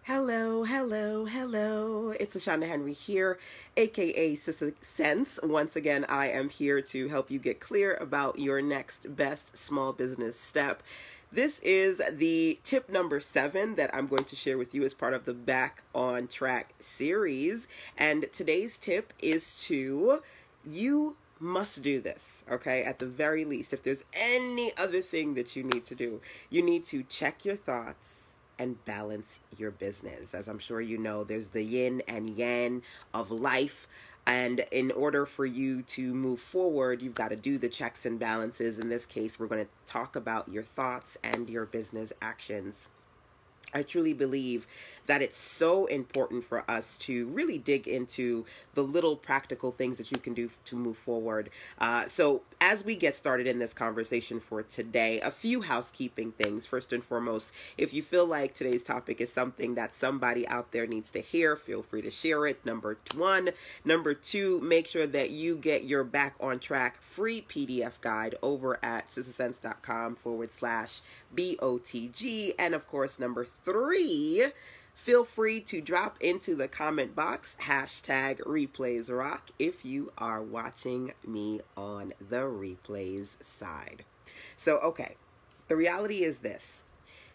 Hello, hello, hello. It's LaShanda Henry here, aka Sister Sense. Once again, I am here to help you get clear about your next best small business step. This is the tip number 7 that I'm going to share with you as part of the Back on Track series. And today's tip is you must do this, okay? At the very least, if there's any other thing that you need to do, you need to check your thoughts and balance your business. As I'm sure you know, there's the yin and yang of life. And in order for you to move forward, you've got to do the checks and balances. In this case, we're going to talk about your thoughts and your business actions. I truly believe that it's so important for us to really dig into the little practical things that you can do to move forward. So as we get started in this conversation for today, a few housekeeping things. First and foremost, if you feel like today's topic is something that somebody out there needs to hear, feel free to share it. Number 1. Number 2, make sure that you get your Back on Track free PDF guide over at sistersense.com/BOTG. And of course, number 3, feel free to drop into the comment box #replaysrock if you are watching me on the replays side. So, okay, the reality is this.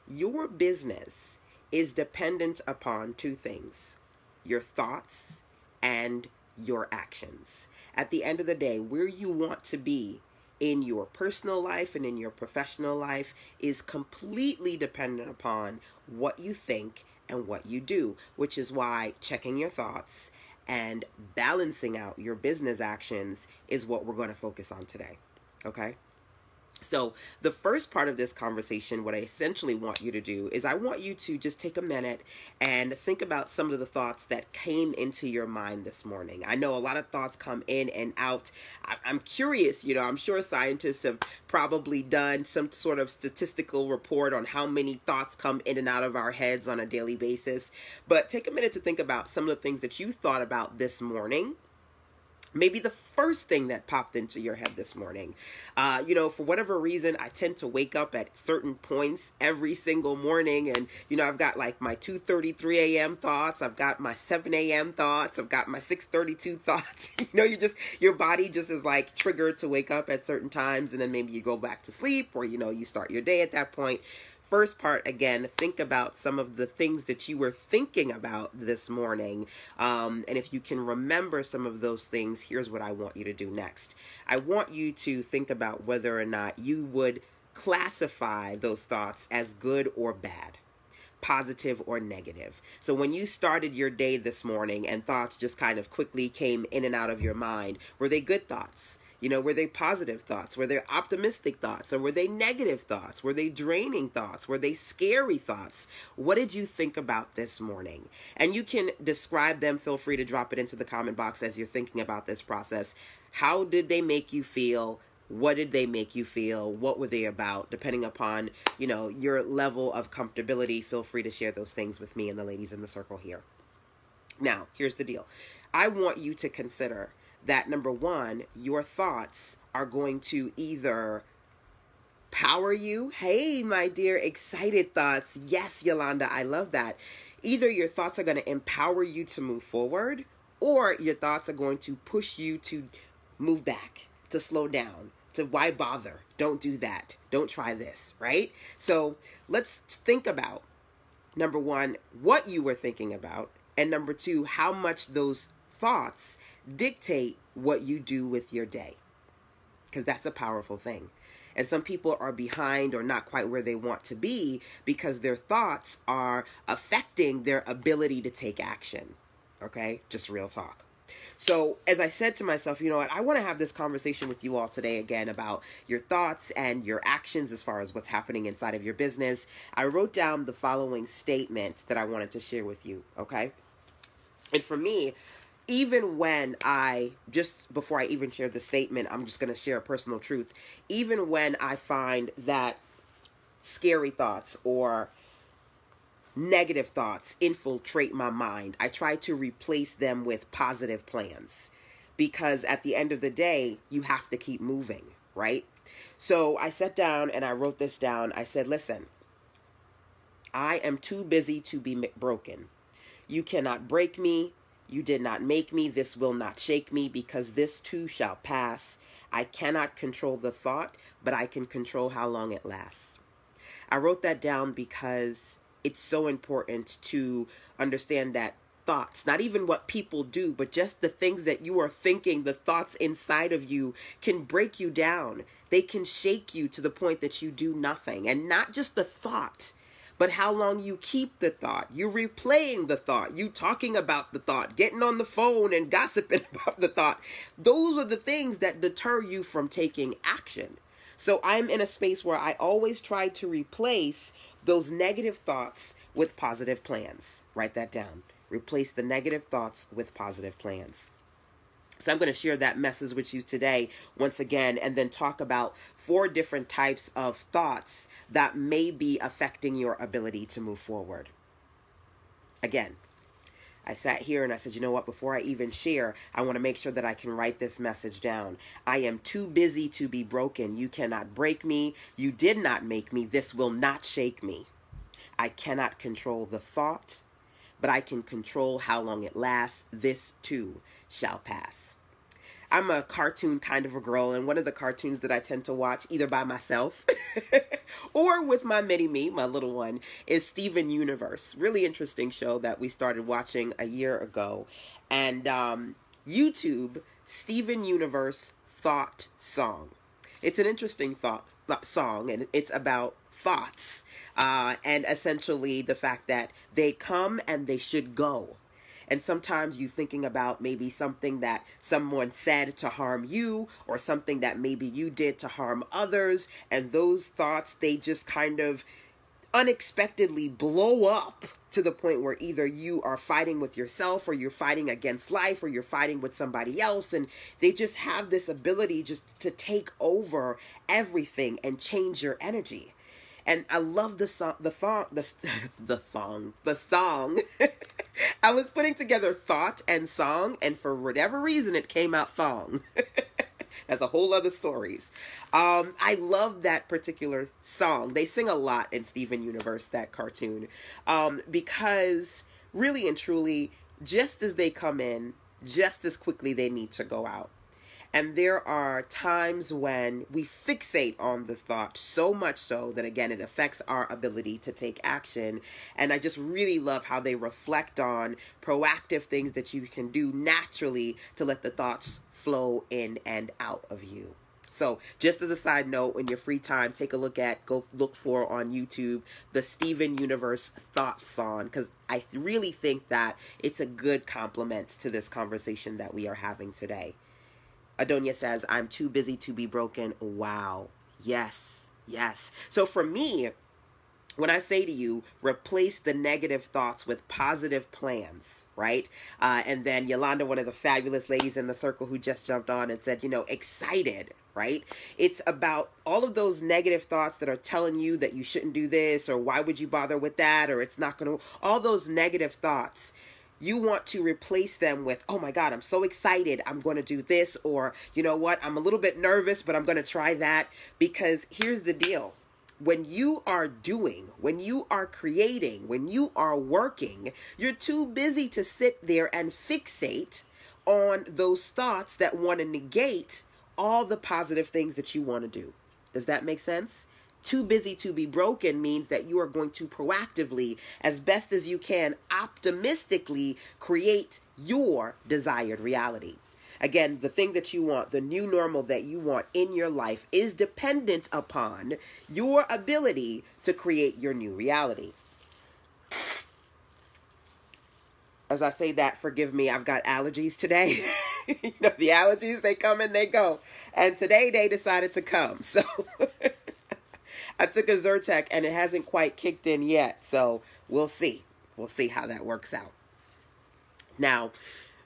Your business is dependent upon 2 things: your thoughts and your actions. At the end of the day, where you want to be in your personal life and in your professional life is completely dependent upon what you think and what you do, which is why checking your thoughts and balancing out your business actions is what we're going to focus on today. Okay? So the first part of this conversation, what I essentially want you to do is I want you to just take a minute and think about some of the thoughts that came into your mind this morning. I know a lot of thoughts come in and out. I'm curious, I'm sure scientists have probably done some sort of statistical report on how many thoughts come in and out of our heads on a daily basis. But take a minute to think about some of the things that you thought about this morning. Maybe the first thing that popped into your head this morning. For whatever reason, I tend to wake up at certain points every single morning. And, I've got like my 2:33 a.m. thoughts. I've got my 7 a.m. thoughts. I've got my 6:32 thoughts. Your body just is like triggered to wake up at certain times. And then maybe you go back to sleep or, you start your day at that point. First part, again, think about some of the things that you were thinking about this morning. And if you can remember some of those things, here's what I want you to do next. I want you to think about whether or not you would classify those thoughts as good or bad, positive or negative. So when you started your day this morning and thoughts just kind of quickly came in and out of your mind, were they good thoughts? Were they positive thoughts? Were they optimistic thoughts? Or were they negative thoughts? Were they draining thoughts? Were they scary thoughts? What did you think about this morning? And you can describe them. Feel free to drop it into the comment box as you're thinking about this process. How did they make you feel? What did they make you feel? What were they about? Depending upon, your level of comfortability, feel free to share those things with me and the ladies in the circle here. Now, here's the deal. I want you to consider that, number 1, your thoughts are going to either power you. Hey, my dear, excited thoughts. Yes, Yolanda, I love that. Either your thoughts are going to empower you to move forward, or your thoughts are going to push you to move back, to slow down, to why bother? Don't do that. Don't try this, right? So let's think about, number 1, what you were thinking about, and number 2, how much those thoughts dictate what you do with your day, because that's a powerful thing. And some people are behind or not quite where they want to be because their thoughts are affecting their ability to take action. Okay, just real talk. So as I said to myself, I want to have this conversation with you all today again about your thoughts and your actions as far as what's happening inside of your business. I wrote down the following statement that I wanted to share with you. Okay, and for me, even when before I even share the statement, I'm just going to share a personal truth. Even when I find that scary thoughts or negative thoughts infiltrate my mind, I try to replace them with positive plans. Because at the end of the day, you have to keep moving, right? So I sat down and I wrote this down. I said, listen, I am too busy to be broken. You cannot break me. You did not make me. This will not shake me, because this too shall pass. I cannot control the thought, but I can control how long it lasts. I wrote that down because it's so important to understand that thoughts, not even what people do, but just the things that you are thinking, the thoughts inside of you can break you down. They can shake you to the point that you do nothing. And not just the thought, but how long you keep the thought. You replaying the thought, you talking about the thought, getting on the phone and gossiping about the thought. Those are the things that deter you from taking action. So I'm in a space where I always try to replace those negative thoughts with positive plans. Write that down. Replace the negative thoughts with positive plans. So I'm going to share that message with you today once again, and then talk about 4 different types of thoughts that may be affecting your ability to move forward. Again, I sat here and I said, you know what, before I even share, I want to make sure that I can write this message down. I am too busy to be broken. You cannot break me. You did not make me. This will not shake me. I cannot control the thought, but I can control how long it lasts. This too shall pass. I'm a cartoon kind of a girl, and one of the cartoons that I tend to watch either by myself or with my mini-me, my little one, is Steven Universe. Really interesting show that we started watching a year ago. And YouTube, Steven Universe Thought Song. It's an interesting thought song, and it's about thoughts, and essentially the fact that they come and they should go. And sometimes you're thinking about maybe something that someone said to harm you, or something that maybe you did to harm others, and those thoughts, they just kind of unexpectedly blow up to the point where either you are fighting with yourself, or you're fighting against life, or you're fighting with somebody else, and they just have this ability just to take over everything and change your energy. And I love the song. I was putting together thought and song, and for whatever reason, it came out thong. That's a whole other stories. I love that particular song. They sing a lot in Steven Universe, that cartoon, because really and truly, just as they come in, just as quickly they need to go out. And there are times when we fixate on the thought so much so that, again, it affects our ability to take action. And I just really love how they reflect on proactive things that you can do naturally to let the thoughts flow in and out of you. So just as a side note, in your free time, go look for on YouTube, the Steven Universe Thought Song, because I really think that it's a good complement to this conversation that we are having today. Adonia says, I'm too busy to be broken. Wow. Yes. Yes. So for me, when I say to you, replace the negative thoughts with positive plans, right? And then Yolanda, one of the fabulous ladies in the circle who just jumped on and said, excited, right? It's about all of those negative thoughts that are telling you that you shouldn't do this, or why would you bother with that, or it's not going to, all those negative thoughts. You want to replace them with, oh my God, I'm so excited, I'm going to do this, or you know what, I'm a little bit nervous, but I'm going to try that. Because here's the deal. When you are doing, when you are creating, when you are working, you're too busy to sit there and fixate on those thoughts that want to negate all the positive things that you want to do. Does that make sense? Too busy to be broken means that you are going to proactively, as best as you can, optimistically create your desired reality. Again, the thing that you want, the new normal that you want in your life, is dependent upon your ability to create your new reality. As I say that, forgive me, I've got allergies today. The allergies, they come and they go. And today they decided to come. So I took a Zyrtec and it hasn't quite kicked in yet. So we'll see. We'll see how that works out. Now,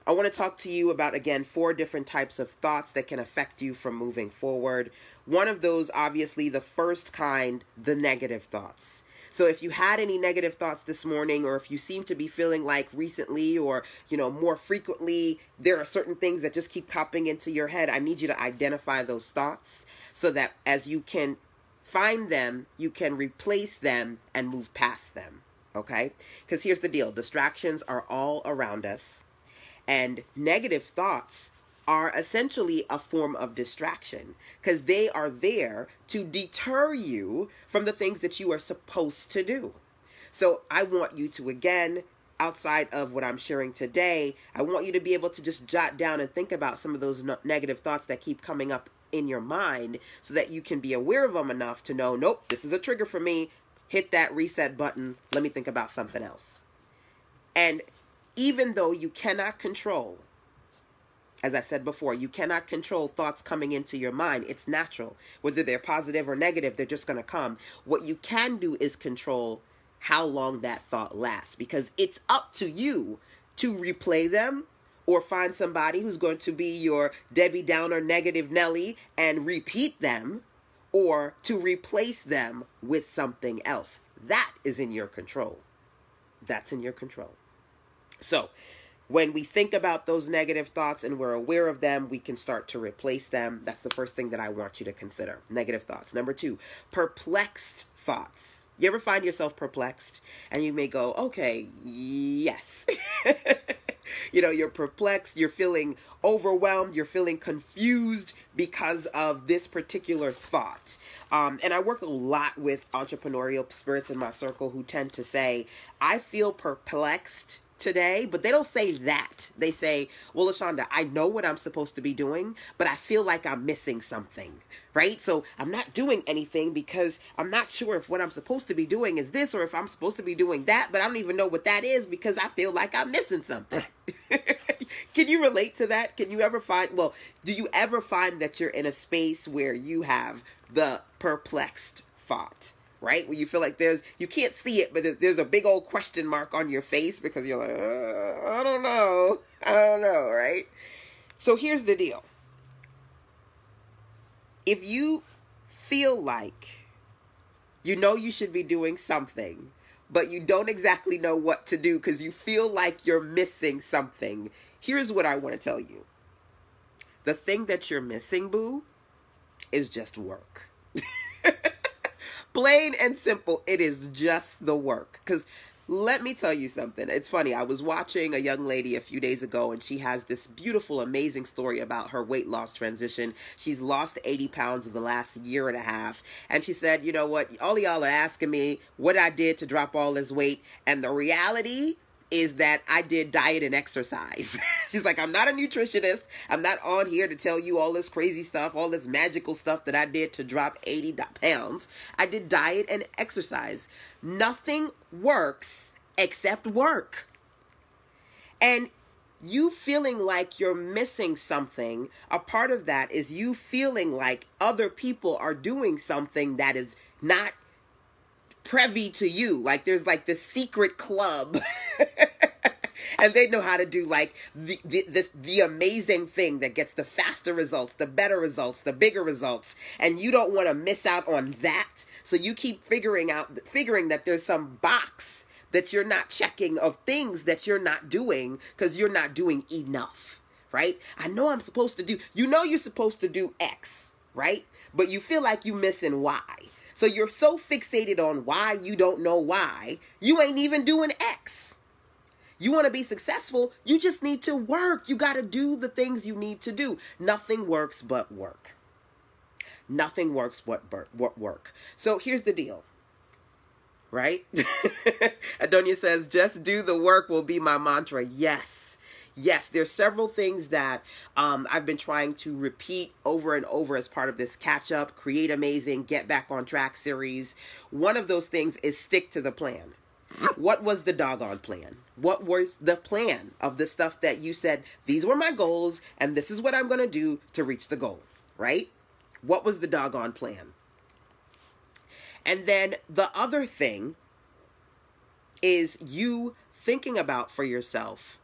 I want to talk to you about, again, 4 different types of thoughts that can affect you from moving forward. One of those, obviously, the first kind, the negative thoughts. So if you had any negative thoughts this morning, or if you seem to be feeling like recently or, more frequently, there are certain things that just keep popping into your head, I need you to identify those thoughts so that as you can find them, you can replace them and move past them. Okay? Because here's the deal. Distractions are all around us. And negative thoughts are essentially a form of distraction because they are there to deter you from the things that you are supposed to do. So I want you to, again, outside of what I'm sharing today, I want you to be able to just jot down and think about some of those negative thoughts that keep coming up in your mind so that you can be aware of them enough to know, nope, this is a trigger for me. Hit that reset button. Let me think about something else. And even though you cannot control, as I said before, you cannot control thoughts coming into your mind. It's natural. Whether they're positive or negative, they're just going to come. What you can do is control how long that thought lasts, because it's up to you to replay them or find somebody who's going to be your Debbie Downer negative Nelly and repeat them, or to replace them with something else. That is in your control. That's in your control. So when we think about those negative thoughts and we're aware of them, we can start to replace them. That's the first thing that I want you to consider. Negative thoughts. Number 2, perplexed thoughts. You ever find yourself perplexed? And you may go, okay, yes. You're perplexed, you're feeling overwhelmed, you're feeling confused because of this particular thought. And I work a lot with entrepreneurial spirits in my circle who tend to say, I feel perplexed today, but they don't say that. They say, well, LaShanda, I know what I'm supposed to be doing, but I feel like I'm missing something, right? So I'm not doing anything because I'm not sure if what I'm supposed to be doing is this or if I'm supposed to be doing that, but I don't even know what that is because I feel like I'm missing something. Can you relate to that? Do you ever find that you're in a space where you have the perplexed thought? Right? Where you feel like you can't see it, but there's a big old question mark on your face because you're like, I don't know, right? So here's the deal. If you feel like you should be doing something, but you don't exactly know what to do because you feel like you're missing something, here's what I want to tell you. The thing that you're missing, boo, is just work. Plain and simple, it is just the work. Because let me tell you something. It's funny. I was watching a young lady a few days ago, and she has this beautiful, amazing story about her weight loss transition. She's lost 80 pounds in the last year and a half. And she said, you know what? All of y'all are asking me what I did to drop all this weight. And the reality is that I did diet and exercise. She's like, I'm not a nutritionist. I'm not on here to tell you all this crazy stuff, all this magical stuff that I did to drop 80 pounds. I did diet and exercise. Nothing works except work. And you feeling like you're missing something, a part of that is you feeling like other people are doing something that is not privy to you. Like there's like this secret club and they know how to do like the amazing thing that gets the faster results, the better results, the bigger results. And you don't want to miss out on that. So you keep figuring that there's some box that you're not checking of things that you're not doing because you're not doing enough, right? I know I'm supposed to do, you're supposed to do X, right? But you feel like you're missing Y. So you're so fixated on why you don't know why, you ain't even doing X. You want to be successful, you just need to work. You got to do the things you need to do. Nothing works but work. Nothing works but work. So here's the deal, right? Adonia says, just do the work will be my mantra. Yes. Yes, there's several things that I've been trying to repeat over and over as part of this catch up, create amazing, get back on track series. One of those things is stick to the plan. What was the doggone plan? What was the plan of the stuff that you said, these were my goals and this is what I'm going to do to reach the goal, right? What was the doggone plan? And then the other thing is you thinking about for yourself.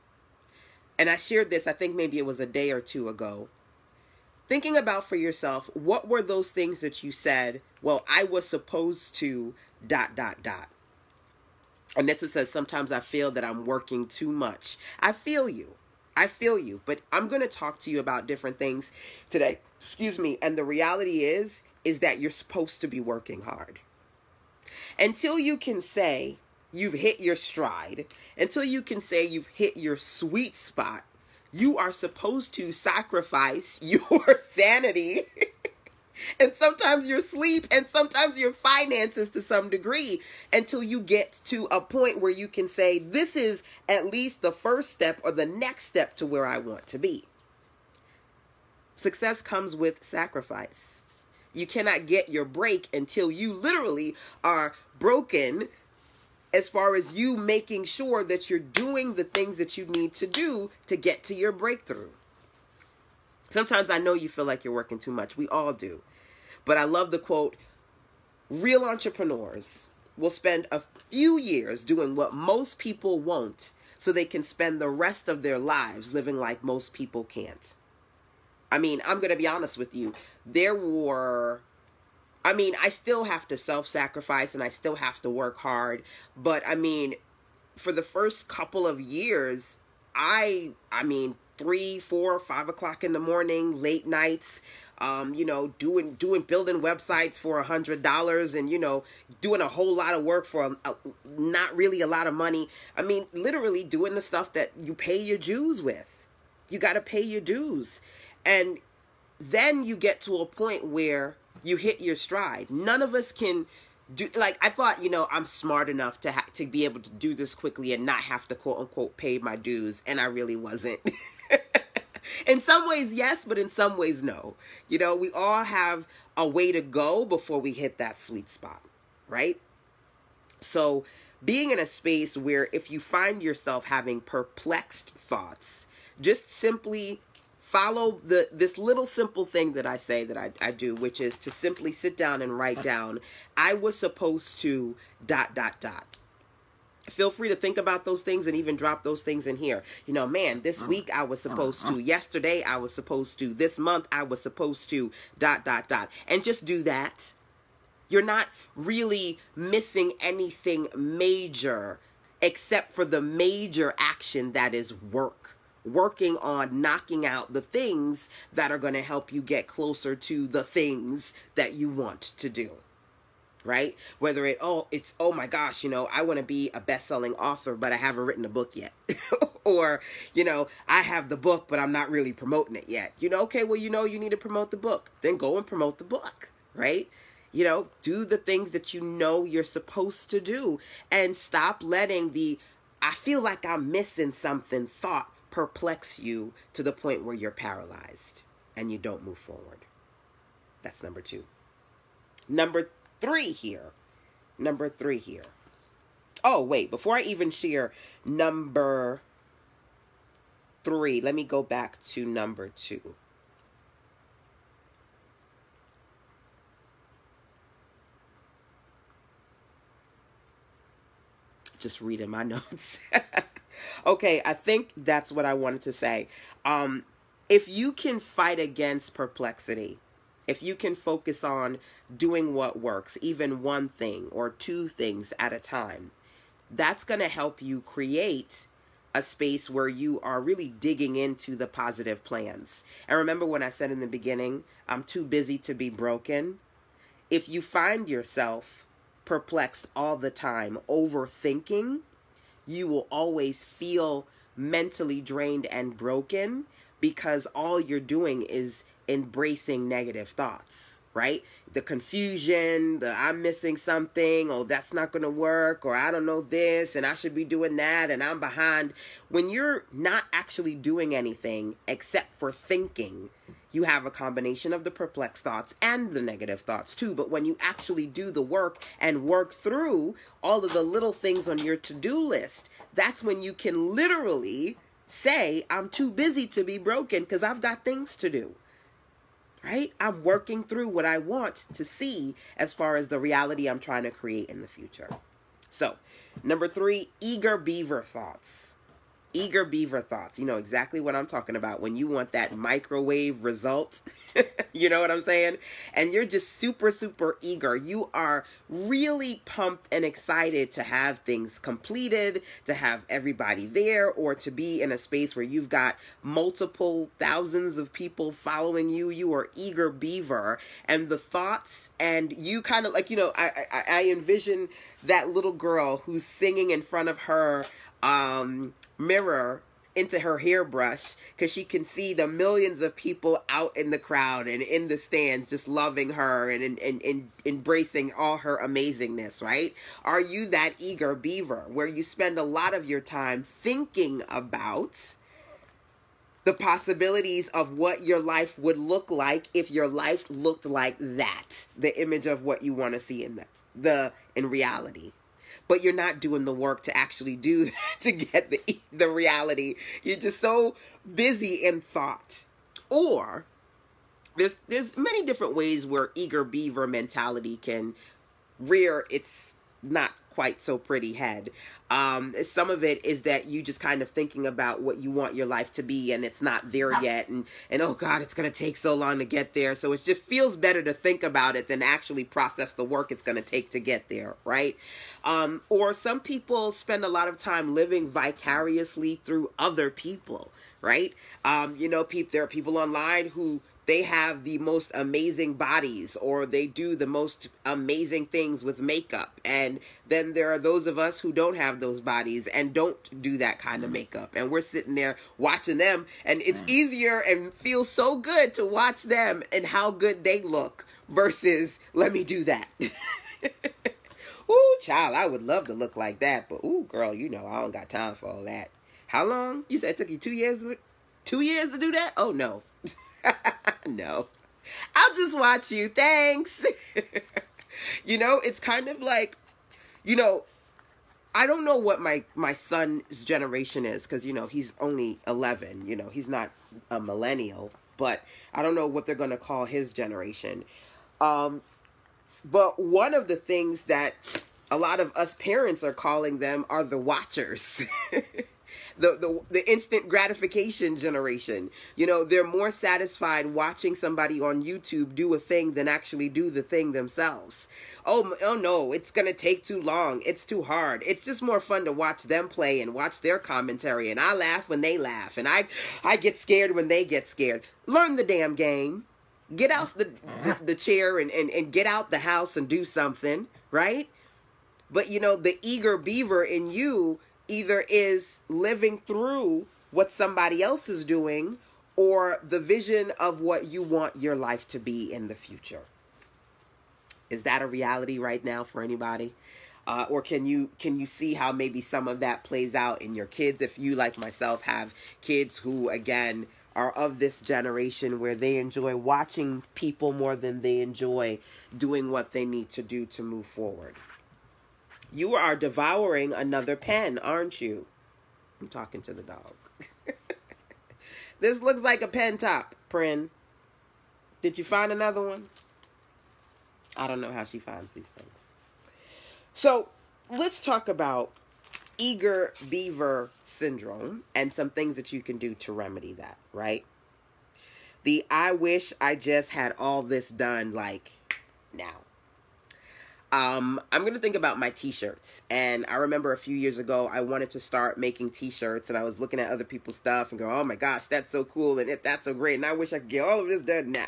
And I shared this, I think maybe it was a day or two ago. Thinking about for yourself, what were those things that you said, well, I was supposed to ... And this says, sometimes I feel that I'm working too much. I feel you. But I'm going to talk to you about different things today. And the reality is, is that you're supposed to be working hard. Until you can say you've hit your stride, until you can say you've hit your sweet spot, you are supposed to sacrifice your sanity and sometimes your sleep and sometimes your finances to some degree until you get to a point where you can say, this is at least the first step or the next step to where I want to be. Success comes with sacrifice. You cannot get your break until you literally are broken, as far as you making sure that you're doing the things that you need to do to get to your breakthrough. Sometimes I know you feel like you're working too much. We all do. But I love the quote, real entrepreneurs will spend a few years doing what most people won't so they can spend the rest of their lives living like most people can't. I mean, I'm going to be honest with you. I still have to self-sacrifice and I still have to work hard. But I mean, for the first couple of years, I mean, 3, 4, 5 o'clock in the morning, late nights, building websites for $100 and, doing a whole lot of work for not really a lot of money. I mean, literally doing the stuff that you pay your dues with. You got to pay your dues. And then you get to a point where you hit your stride. None of us can do, like, I thought, I'm smart enough to be able to do this quickly and not have to quote unquote pay my dues. And I really wasn't. In some ways, yes, but in some ways, no. We all have a way to go before we hit that sweet spot, right? So being in a space where if you find yourself having perplexed thoughts, just simply follow this little simple thing that I say that I do, which is to simply sit down and write down, I was supposed to ... Feel free to think about those things and even drop those things in here. This week I was supposed to, yesterday I was supposed to, this month I was supposed to ... And just do that. You're not really missing anything major except for the major action that is working on knocking out the things that are going to help you get closer to the things that you want to do, right? Whether it's, oh my gosh, I want to be a best-selling author, but I haven't written a book yet. Or, I have the book, but I'm not really promoting it yet. Okay, well, you need to promote the book. Then go and promote the book, right? Do the things that you're supposed to do and stop letting I feel like I'm missing something thought perplex you to the point where you're paralyzed and you don't move forward. That's number 2. Number 3 here. Oh, wait, before I even share number 3, let me go back to number 2. Just reading my notes. Okay, I think that's what I wanted to say. If you can fight against perplexity, if you can focus on doing what works, even one thing or 2 things at a time, that's going to help you create a space where you are really digging into the positive plans. And remember when I said in the beginning, I'm too busy to be broken? If you find yourself perplexed all the time, overthinking, you will always feel mentally drained and broken because all you're doing is embracing negative thoughts, right? The confusion, I'm missing something, oh, that's not going to work, or I don't know this, and I should be doing that, and I'm behind. When you're not actually doing anything except for thinking, you have a combination of the perplexed thoughts and the negative thoughts too. But when you actually do the work and work through all of the little things on your to-do list, that's when you can literally say, I'm too busy to be broken because I've got things to do. Right? I'm working through what I want to see as far as the reality I'm trying to create in the future. So, number 3, eagerbeaver thoughts. Eager beaver thoughts. You know exactly what I'm talking about when you want that microwave result. You know what I'm saying? And you're just super, super eager. You are really pumped and excited to have things completed, to have everybody there, or to be in a space where you've got multiple thousands of people following you. You are eager beaver. And the thoughts, and you kind of like, you know, I envision that little girl who's singing in front of her mirror into her hairbrush because she can see the millions of people out in the crowd and in the stands just loving her and embracing all her amazingness, right? Are you that eager beaver where you spend a lot of your time thinking about the possibilities of what your life would look like if your life looked like that, the image of what you want to see in in reality? But you're not doing the work to actually do that, to get the reality. You're just so busy in thought. Or there's many different ways where eager beaver mentality can rear its not quite so pretty head. Some of it is that you just kind of thinking about what you want your life to be and it's not there yet. And oh God, it's going to take so long to get there. So it just feels better to think about it than actually process the work it's going to take to get there. Right. Or some people spend a lot of time living vicariously through other people. Right. You know, there are people online who they have the most amazing bodies, or they do the most amazing things with makeup. And then there are those of us who don't have those bodies and don't do that kind of makeup. And we're sitting there watching them, and it's easier and feels so good to watch them and how good they look versus let me do that. Ooh, child, I would love to look like that. But ooh, girl, you know, I don't got time for all that. How long? You said it took you 2 years? 2 years to do that? Oh, no. No, I'll just watch you. Thanks. You know, it's kind of like, you know, I don't know what my son's generation is because, you know, he's only 11. You know, he's not a millennial, but I don't know what they're going to call his generation. But one of the things that a lot of us parents are calling them are the watchers. The instant gratification generation. You know, they're more satisfied watching somebody on YouTube do a thing than actually do the thing themselves. Oh no, it's going to take too long. It's too hard. It's just more fun to watch them play and watch their commentary. And I laugh when they laugh. And I get scared when they get scared. Learn the damn game. Get off the chair and get out the house and do something, right? But, you know, the eager beaver in you either is living through what somebody else is doing or the vision of what you want your life to be in the future. Is that a reality right now for anybody? Or can you see how maybe some of that plays out in your kids? If you, like myself, have kids who, again, are of this generation where they enjoy watching people more than they enjoy doing what they need to do to move forward. You are devouring another pen, aren't you? I'm talking to the dog. This looks like a pen top, Prin. Did you find another one? I don't know how she finds these things. So let's talk about eager beaver syndrome and some things that you can do to remedy that, right? The I wish I just had all this done like now. I'm going to think about my t-shirts. And I remember a few years ago, I wanted to start making t-shirts and I was looking at other people's stuff and go, oh my gosh, that's so cool. And that's so great. And I wish I could get all of this done now.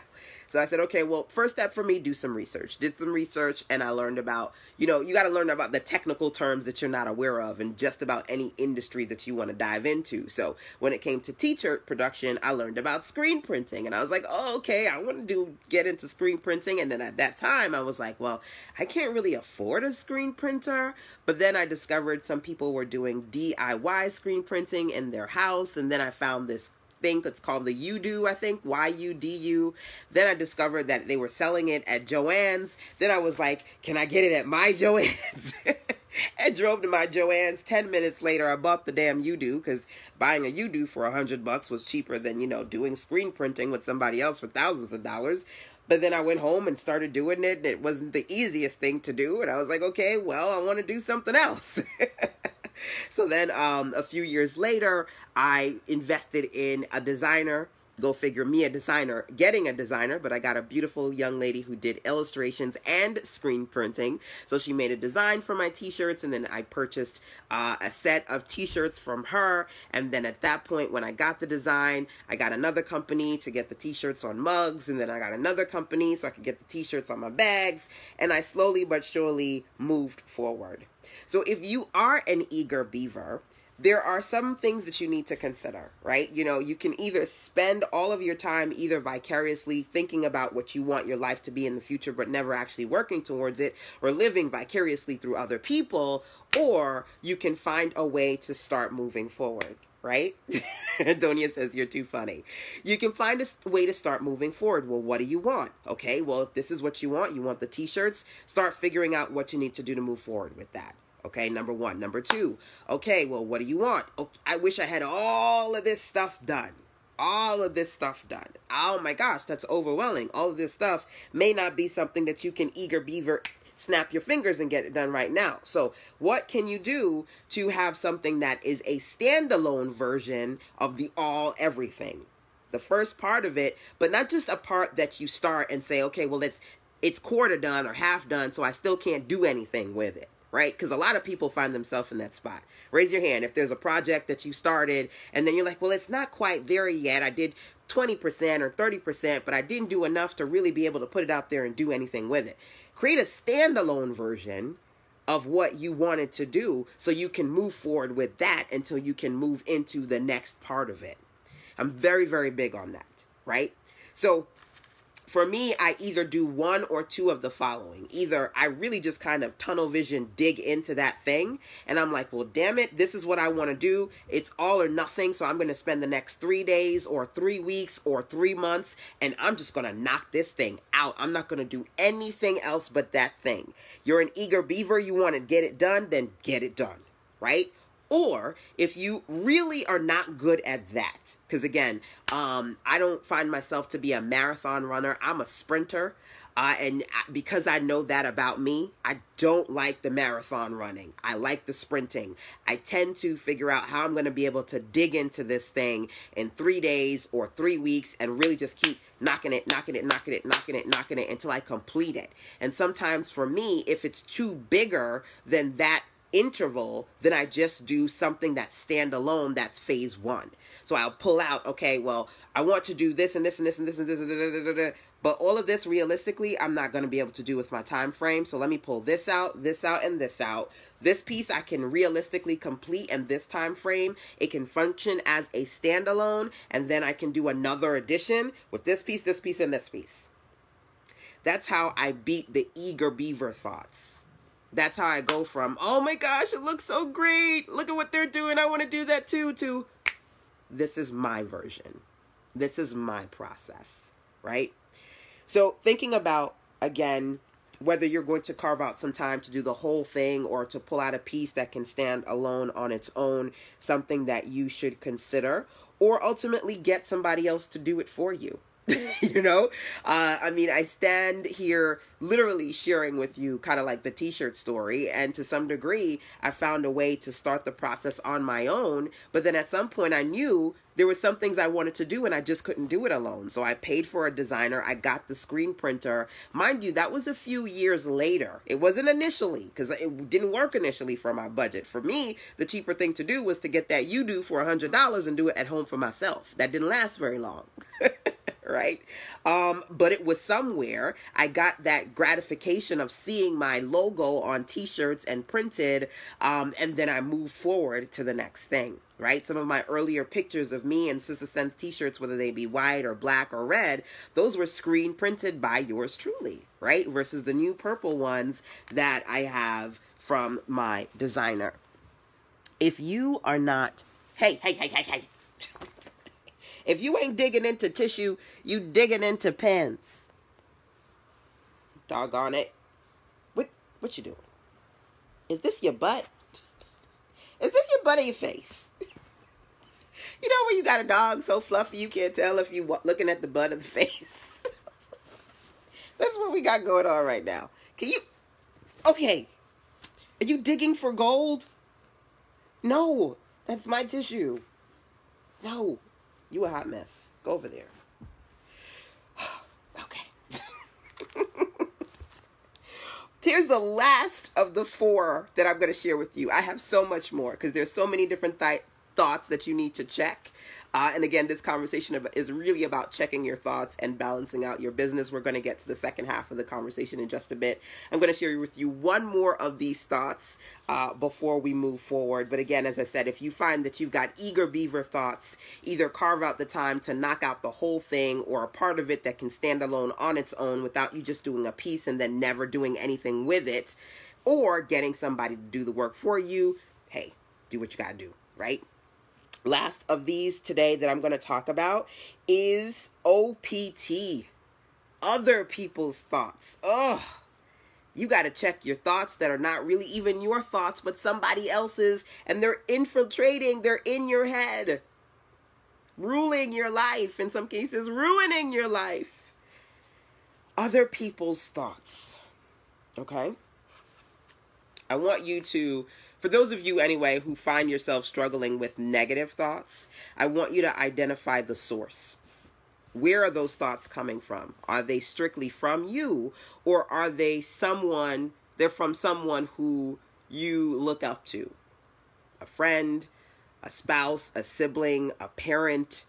So I said, okay, well, first step for me, do some research. Did some research and I learned about, you know, you got to learn about the technical terms that you're not aware of and just about any industry that you want to dive into. So when it came to t-shirt production, I learned about screen printing and I was like, oh, okay, I want to get into screen printing. And then at that time I was like, well, I can't really afford a screen printer. But then I discovered some people were doing DIY screen printing in their house. And then I found this thing that's called the Udo, I think, YUDU. Then I discovered that they were selling it at Joann's. Then I was like, can I get it at my Joann's? I drove to my Joann's. 10 minutes later, I bought the damn Udo because buying a Udo for $100 was cheaper than, you know, doing screen printing with somebody else for thousands of dollars. But then I went home and started doing it. And it wasn't the easiest thing to do. And I was like, okay, well, I want to do something else. So then a few years later, I invested in a designer. Go figure, me a designer, getting a designer, but I got a beautiful young lady who did illustrations and screen printing. So she made a design for my t-shirts, and then I purchased a set of t-shirts from her. And then at that point, when I got the design, I got another company to get the t-shirts on mugs, and then I got another company so I could get the t-shirts on my bags, and I slowly but surely moved forward. So if you are an eager beaver, there are some things that you need to consider, right? You know, you can either spend all of your time either vicariously thinking about what you want your life to be in the future, but never actually working towards it, or living vicariously through other people, or you can find a way to start moving forward, right? Donia says, you're too funny. You can find a way to start moving forward. Well, what do you want? Okay, well, if this is what you want the t-shirts, start figuring out what you need to do to move forward with that. Okay, number one. Number two, okay, well, what do you want? Okay, I wish I had all of this stuff done. All of this stuff done. Oh my gosh, that's overwhelming. All of this stuff may not be something that you can eager beaver, snap your fingers and get it done right now. So what can you do to have something that is a standalone version of the all everything? The first part of it, but not just a part that you start and say, okay, well, it's quarter done or half done, so I still can't do anything with it. Right? Because a lot of people find themselves in that spot. Raise your hand if there's a project that you started and then you're like, well, it's not quite there yet. I did 20% or 30%, but I didn't do enough to really be able to put it out there and do anything with it. Create a standalone version of what you wanted to do so you can move forward with that until you can move into the next part of it. I'm very, very big on that, right? So for me, I either do one or two of the following. Either I really just kind of tunnel vision dig into that thing, and I'm like, well, damn it, this is what I want to do. It's all or nothing, so I'm going to spend the next 3 days or 3 weeks or 3 months, and I'm just going to knock this thing out. I'm not going to do anything else but that thing. You're an eager beaver, you want to get it done, then get it done, right? Or if you really are not good at that, because again, I don't find myself to be a marathon runner. I'm a sprinter. And because I know that about me, I don't like the marathon running. I like the sprinting. I tend to figure out how I'm going to be able to dig into this thing in 3 days or 3 weeks and really just keep knocking it until I complete it. And sometimes for me, if it's too bigger than that interval, then I just do something that's standalone, that's phase one. So I'll pull out, okay, well, I want to do this and this and this and this and this, but all of this realistically, I'm not going to be able to do with my time frame. So let me pull this out, and this out. This piece I can realistically complete in this time frame. It can function as a standalone, and then I can do another addition with this piece, and this piece. That's how I beat the eager beaver thoughts. That's how I go from, oh my gosh, it looks so great. Look at what they're doing. I want to do that too, to this is my version. This is my process, right? So thinking about, again, whether you're going to carve out some time to do the whole thing or to pull out a piece that can stand alone on its own, something that you should consider, or ultimately get somebody else to do it for you. You know, I mean, I stand here literally sharing with you kind of like the t-shirt story, and to some degree I found a way to start the process on my own, but then at some point I knew there were some things I wanted to do and I just couldn't do it alone. So I paid for a designer. I got the screen printer. Mind you, that was a few years later. It wasn't initially, because it didn't work initially for my budget. For me, the cheaper thing to do was to get that U-Do for $100 and do it at home for myself. That didn't last very long. Right? But it was somewhere. I got that gratification of seeing my logo on t-shirts and printed, and then I moved forward to the next thing, right? Some of my earlier pictures of me and Sister Sense t-shirts, whether they be white or black or red, those were screen printed by yours truly, right? Versus the new purple ones that I have from my designer. If you are not, hey. If you ain't digging into tissue, you digging into pens. Doggone it. What you doing? Is this your butt? Is this your butt or your face? You know when you got a dog so fluffy you can't tell if you looking at the butt or the face? That's what we got going on right now. Okay. Are you digging for gold? No, that's my tissue. No, you a hot mess. Go over there. Okay. Here's the last of the 4 that I'm going to share with you. I have so much more because there's so many different thoughts that you need to check. And again, this conversation is really about checking your thoughts and balancing out your business. We're going to get to the second half of the conversation in just a bit. I'm going to share with you one more of these thoughts before we move forward. But again, as I said, if you find that you've got eager beaver thoughts, either carve out the time to knock out the whole thing or a part of it that can stand alone on its own without you just doing a piece and then never doing anything with it, or getting somebody to do the work for you. Hey, do what you got to do, right? Last of these today that I'm going to talk about is OPT, other people's thoughts. Ugh. You got to check your thoughts that are not really even your thoughts, but somebody else's, and they're infiltrating, they're in your head, ruling your life, in some cases, ruining your life. Other people's thoughts, okay? I want you to, for those of you anyway who find yourself struggling with negative thoughts, I want you to identify the source. Where are those thoughts coming from? Are they strictly from you, or are they they're from someone who you look up to? A friend, a spouse, a sibling, a parent,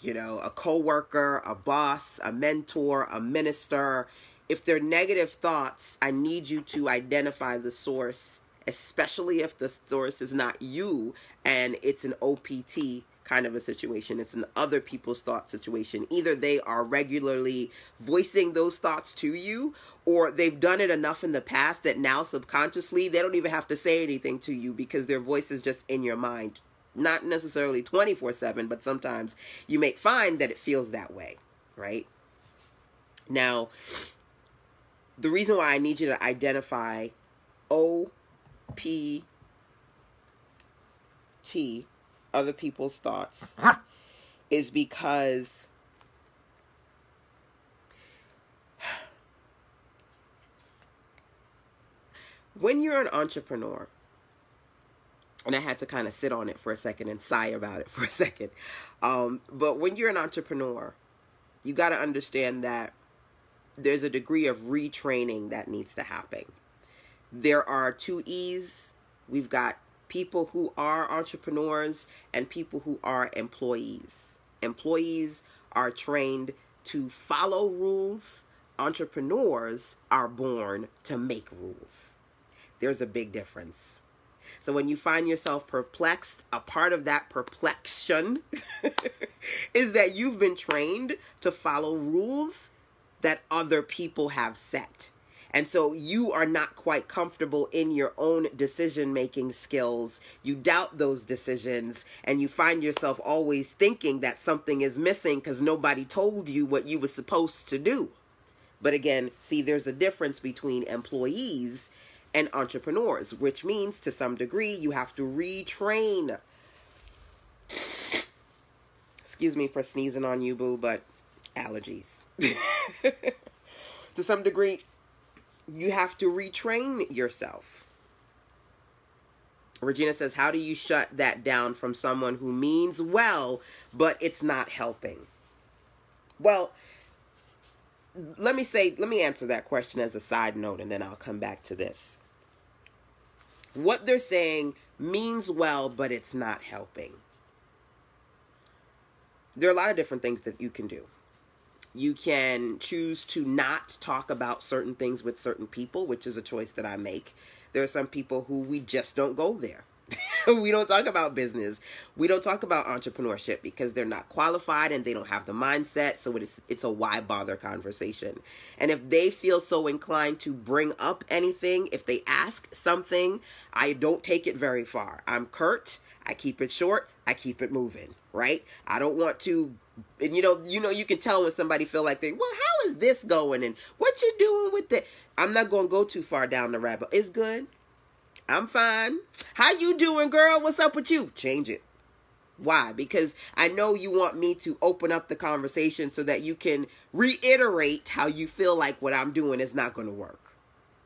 a coworker, a boss, a mentor, a minister. If they're negative thoughts, I need you to identify the source, especially if the source is not you and it's an OPT kind of a situation. It's an other people's thought situation. Either they are regularly voicing those thoughts to you, or they've done it enough in the past that now subconsciously they don't even have to say anything to you because their voice is just in your mind. Not necessarily 24/7, but sometimes you may find that it feels that way, right? Now, the reason why I need you to identify OPT, other people's thoughts, is because when you're an entrepreneur, and I had to kind of sit on it for a second and sigh about it for a second, but when you're an entrepreneur, you got to understand that there's a degree of retraining that needs to happen. There are 2 E's. We've got people who are entrepreneurs and people who are employees. Employees are trained to follow rules. Entrepreneurs are born to make rules. There's a big difference. So when you find yourself perplexed, a part of that perplexion is that you've been trained to follow rules that other people have set. And so you are not quite comfortable in your own decision-making skills. You doubt those decisions, and you find yourself always thinking that something is missing because nobody told you what you were supposed to do. But again, see, there's a difference between employees and entrepreneurs, which means to some degree you have to retrain. Excuse me for sneezing on you, boo, but allergies. To some degree, you have to retrain yourself. Regina says, how do you shut that down from someone who means well, but it's not helping? Well, let me answer that question as a side note, and then I'll come back to this. What they're saying means well, but it's not helping. There are a lot of different things that you can do. You can choose to not talk about certain things with certain people, which is a choice that I make. There are some people who we just don't go there. We don't talk about business. We don't talk about entrepreneurship because they're not qualified and they don't have the mindset. So it's a why bother conversation. And if they feel so inclined to bring up anything, if they ask something, I don't take it very far. I'm curt. I keep it short. I keep it moving, right? I don't want to, and you can tell when somebody feel like well, how is this going? And what you doing with it? I'm not going to go too far down the rabbit. It's good. I'm fine. How you doing, girl? What's up with you? Change it. Why? Because I know you want me to open up the conversation so that you can reiterate how you feel like what I'm doing is not going to work.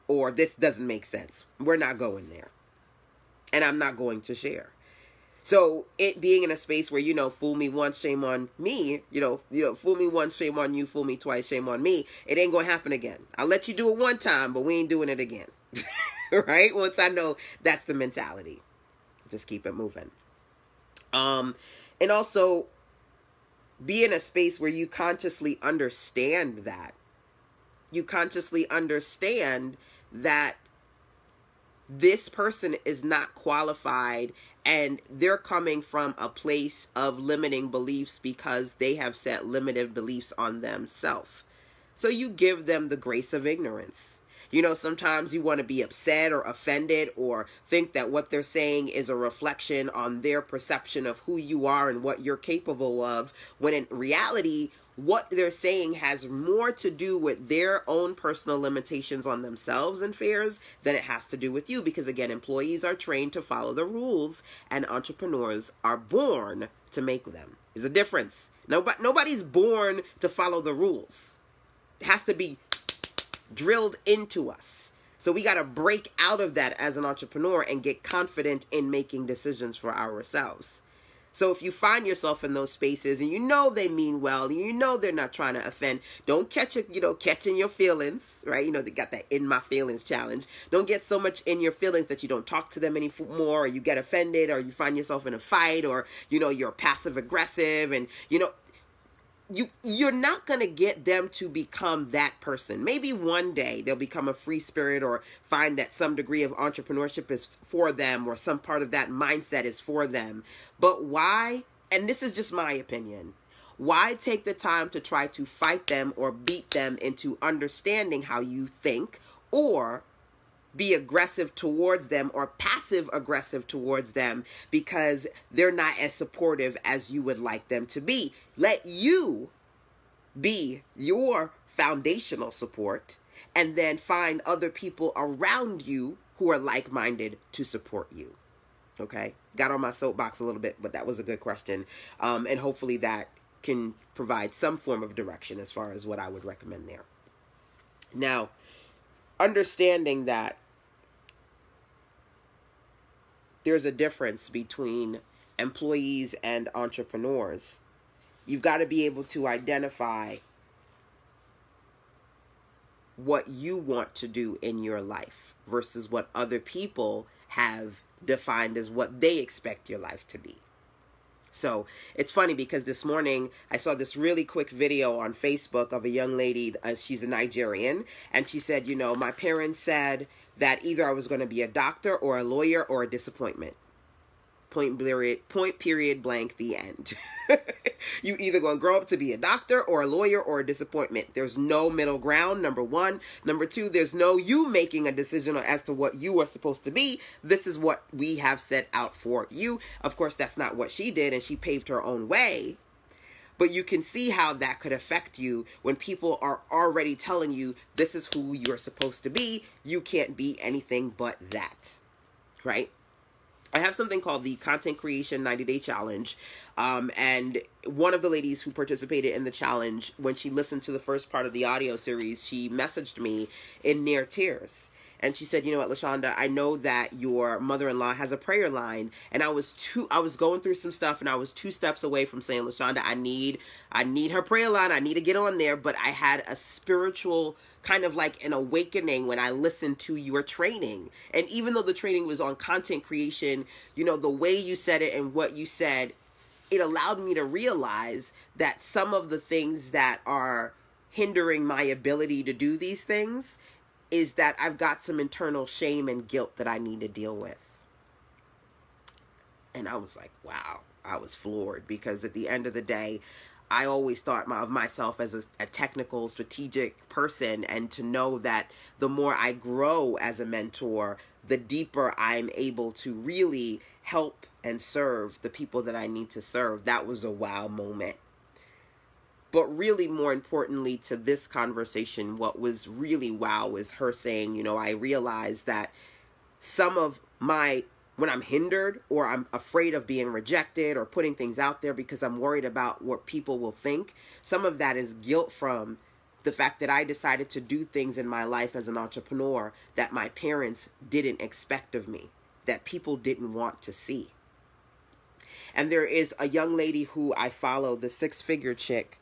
Or this doesn't make sense. We're not going there. And I'm not going to share. So it being in a space where, fool me once, shame on me, fool me once, shame on you, fool me twice, shame on me, it ain't going to happen again. I'll let you do it one time, but we ain't doing it again. Right? Once I know that's the mentality. Just keep it moving. And also be in a space where you consciously understand that. You consciously understand that this person is not qualified and they're coming from a place of limiting beliefs because they have set limited beliefs on themselves. So you give them the grace of ignorance. Sometimes you want to be upset or offended or think that what they're saying is a reflection on their perception of who you are and what you're capable of, when in reality, what they're saying has more to do with their own personal limitations on themselves and fears than it has to do with you. Because again, employees are trained to follow the rules and entrepreneurs are born to make them. There's a difference. Nobody's born to follow the rules. It has to be drilled into us. So we got to break out of that as an entrepreneur and get confident in making decisions for ourselves. So if you find yourself in those spaces and they mean well, and they're not trying to offend, don't catch it, catching your feelings, right? They got that in my feelings challenge. Don't get so much in your feelings that you don't talk to them anymore, or you get offended, or you find yourself in a fight, or, you're passive aggressive, and, you're not going to get them to become that person. Maybe one day they'll become a free spirit or find that some degree of entrepreneurship is for them or some part of that mindset is for them. But why, and this is just my opinion, why take the time to try to fight them or beat them into understanding how you think, or be aggressive towards them or passive aggressive towards them because they're not as supportive as you would like them to be? Let you be your foundational support and then find other people around you who are like-minded to support you. Okay? Got on my soapbox a little bit, but that was a good question. And hopefully that can provide some form of direction as far as what I would recommend there. Now, understanding that there's a difference between employees and entrepreneurs, you've got to be able to identify what you want to do in your life versus what other people have defined as what they expect your life to be. So it's funny because this morning I saw this really quick video on Facebook of a young lady, she's a Nigerian, and she said, my parents said that either I was going to be a doctor or a lawyer or a disappointment. Point period blank, the end. You either going to grow up to be a doctor or a lawyer or a disappointment. There's no middle ground, number one. Number two, there's no you making a decision as to what you are supposed to be. This is what we have set out for you. Of course, that's not what she did, and she paved her own way. But you can see how that could affect you when people are already telling you this is who you're supposed to be. You can't be anything but that, right? I have something called the Content Creation 90-Day Challenge. And one of the ladies who participated in the challenge, when she listened to the first part of the audio series, she messaged me in near tears. And she said, what, LaShanda, I know that your mother-in-law has a prayer line. And I was going through some stuff, and I was 2 steps away from saying, LaShanda, I need her prayer line. I need to get on there. But I had a spiritual kind of like an awakening when I listened to your training. And even though the training was on content creation, the way you said it and what you said, it allowed me to realize that some of the things that are hindering my ability to do these things is that I've got some internal shame and guilt that I need to deal with. And I was like, wow, I was floored, because at the end of the day, I always thought of myself as a technical, strategic person, and to know that the more I grow as a mentor, the deeper I'm able to really help and serve the people that I need to serve. That was a wow moment. But really, more importantly to this conversation, what was really wow was her saying, I realized that some of when I'm hindered or I'm afraid of being rejected or putting things out there because I'm worried about what people will think, some of that is guilt from the fact that I decided to do things in my life as an entrepreneur that my parents didn't expect of me, that people didn't want to see. And there is a young lady who I follow, the six-figure chick,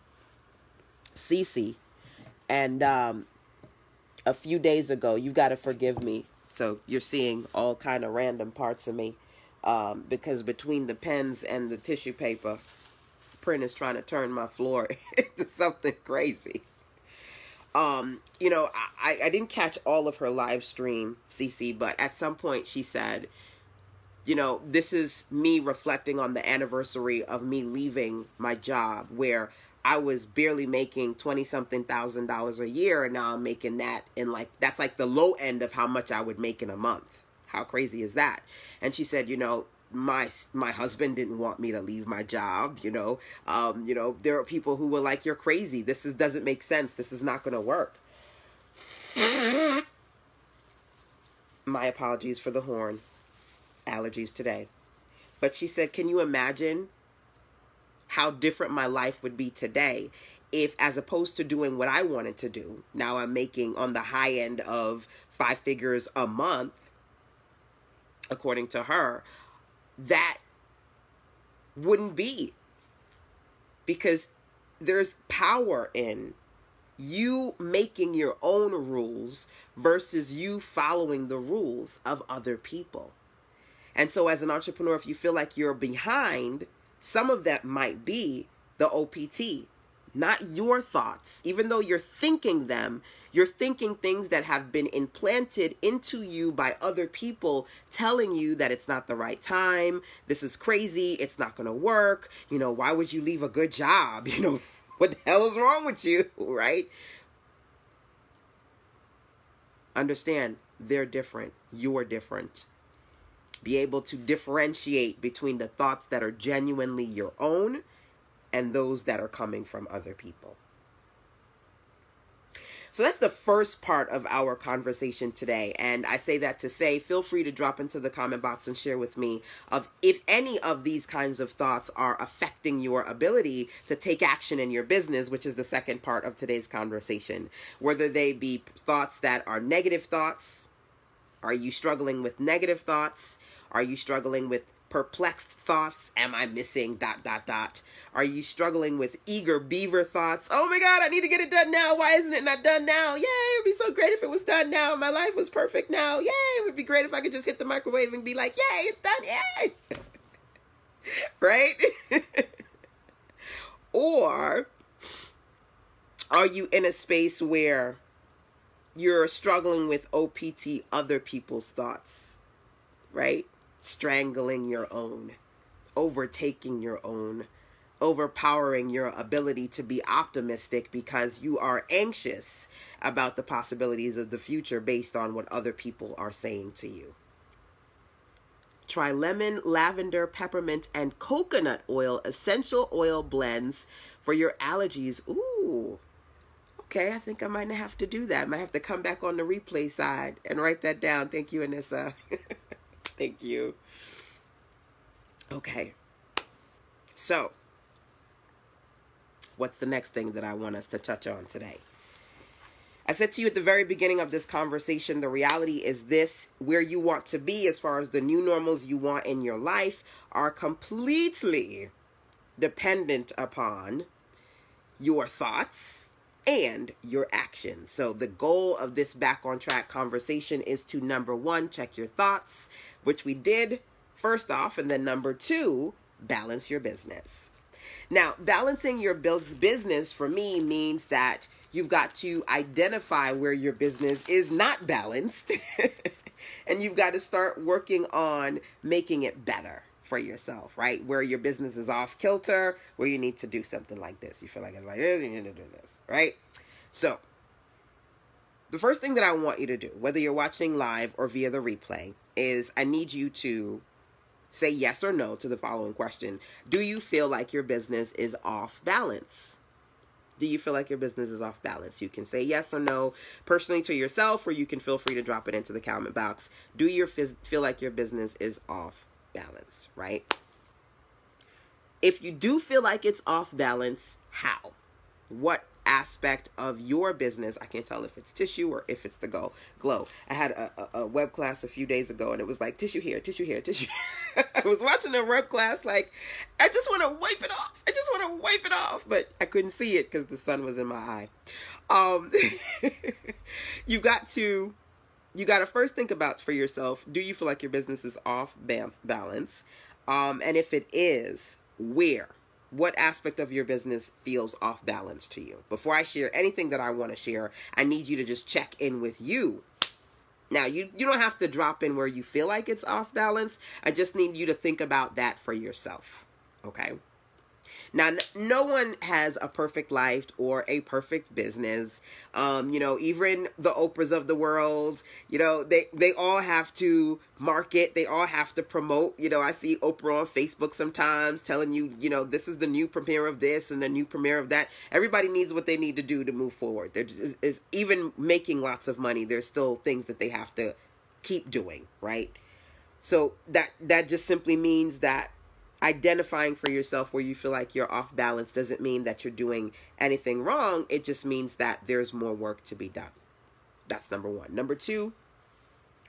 Cece. And a few days ago, you got to forgive me. So you're seeing all kind of random parts of me. Because between the pens and the tissue paper, print is trying to turn my floor into something crazy. You know, I didn't catch all of her live stream, Cece, but at some point she said, you know, this is me reflecting on the anniversary of me leaving my job where I was barely making $20-something thousand a year, and now I'm making that in that's like the low end of how much I would make in a month. How crazy is that? And she said, you know, my husband didn't want me to leave my job, you know. There are people who were like, you're crazy. This doesn't make sense. This is not going to work. My apologies for the horn. Allergies today. But she said, can you imagine how different my life would be today if, as opposed to doing what I wanted to do, now I'm making on the high end of 5 figures a month, according to her, that wouldn't be. Because there's power in you making your own rules versus you following the rules of other people. And so as an entrepreneur, if you feel like you're behind, some of that might be the OPT, not your thoughts. Even though you're thinking them, you're thinking things that have been implanted into you by other people telling you that it's not the right time. This is crazy. It's not going to work. You know, why would you leave a good job? You know, what the hell is wrong with you, right? Understand, they're different. You're different. Be able to differentiate between the thoughts that are genuinely your own and those that are coming from other people. So that's the first part of our conversation today. And I say that to say, feel free to drop into the comment box and share with me of if any of these kinds of thoughts are affecting your ability to take action in your business, which is the second part of today's conversation. Whether they be thoughts that are negative thoughts. Are you struggling with negative thoughts? Are you struggling with perplexed thoughts? Am I missing ... Are you struggling with eagerbeaver thoughts? Oh my God, I need to get it done now. Why isn't it not done now? Yay, it would be so great if it was done now. My life was perfect now. Yay, it would be great if I could just hit the microwave and be like, yay, it's done. Yay. Right? Or are you in a space where you're struggling with OPT, other people's thoughts, right? Strangling your own, overtaking your own, overpowering your ability to be optimistic because you are anxious about the possibilities of the future based on what other people are saying to you. Try lemon, lavender, peppermint, and coconut oil essential oil blends for your allergies. Ooh. Okay, I think I might have to do that. I might have to come back on the replay side and write that down. Thank you, Anissa. Thank you. Okay. So, what's the next thing that I want us to touch on today? I said to you at the very beginning of this conversation, the reality is this: where you want to be as far as the new normals you want in your life are completely dependent upon your thoughts and your actions. So the goal of this back on track conversation is to, number one, check your thoughts, which we did first off, and then number two, balance your business. Now, balancing your business for me means that you've got to identify where your business is not balanced and you've got to start working on making it better for yourself, right? Where your business is off kilter, where you need to do something like this. You feel like it's like this, you need to do this, right? So the first thing that I want you to do, whether you're watching live or via the replay, is I need you to say yes or no to the following question. Do you feel like your business is off balance? Do you feel like your business is off balance? You can say yes or no personally to yourself, or you can feel free to drop it into the comment box. Do you feel like your business is off balance, right? If you do feel like it's off balance, how? What aspect of your business. I can't tell if it's tissue or if it's the glow. I had a web class a few days ago, and it was like tissue here, tissue here, tissue. I was watching a web class like, I just want to wipe it off. I just want to wipe it off, but I couldn't see it because the sun was in my eye. You got to first think about for yourself, do you feel like your business is off balance? And if it is, where? What aspect of your business feels off balance to you? Before I share anything that I want to share, I need you to just check in with you. Now, you don't have to drop in where you feel like it's off balance. I just need you to think about that for yourself, okay? Now, no one has a perfect life or a perfect business. Even the Oprahs of the world, they all have to market. They all have to promote. I see Oprah on Facebook sometimes telling you, this is the new premiere of this and the new premiere of that. Everybody needs what they need to do to move forward. Is even making lots of money, there's still things that they have to keep doing, right? So that just simply means that identifying for yourself where you feel like you're off balance doesn't mean that you're doing anything wrong. It just means that there's more work to be done. That's number one. Number two,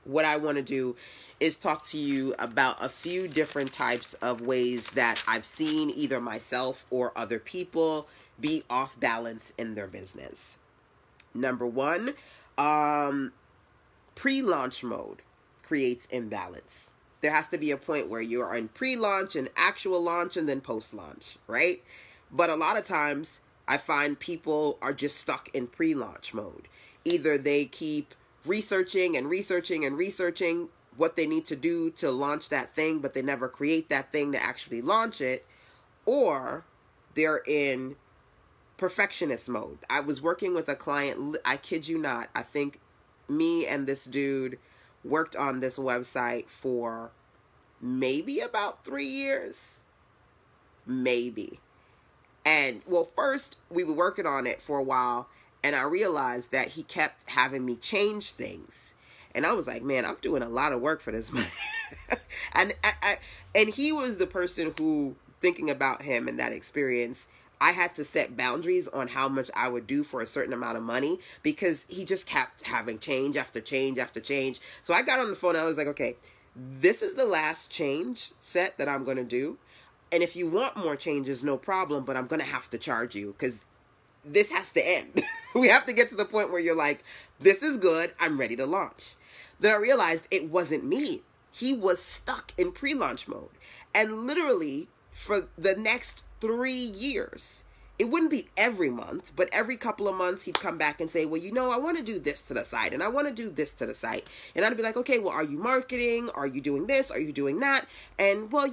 what I want to do is talk to you about a few different types of ways that I've seen either myself or other people be off balance in their business. Number one, pre-launch mode creates imbalance. There has to be a point where you are in pre-launch and actual launch and then post-launch, right? But a lot of times I find people are just stuck in pre-launch mode. Either they keep researching and researching and researching what they need to do to launch that thing, but they never create that thing to actually launch it, or they're in perfectionist mode. I was working with a client, I kid you not, I think me and this dude worked on this website for maybe about 3 years. Maybe. And well, first we were working on it for a while, and I realized that he kept having me change things. And I was like, man, I'm doing a lot of work for this money. And he was the person who, thinking about him and that experience, I had to set boundaries on how much I would do for a certain amount of money because he just kept having change after change after change. So I got on the phone and I was like, okay, this is the last change set that I'm going to do. And if you want more changes, no problem, but I'm going to have to charge you because this has to end. We have to get to the point where you're like, this is good. I'm ready to launch. Then I realized it wasn't me. He was stuck in pre-launch mode. And literally for the next 3 years, it wouldn't be every month, but every couple of months he'd come back and say, well, I want to do this to the site and I want to do this to the site. And I'd be like, okay, well, are you marketing? Are you doing this? Are you doing that? And well,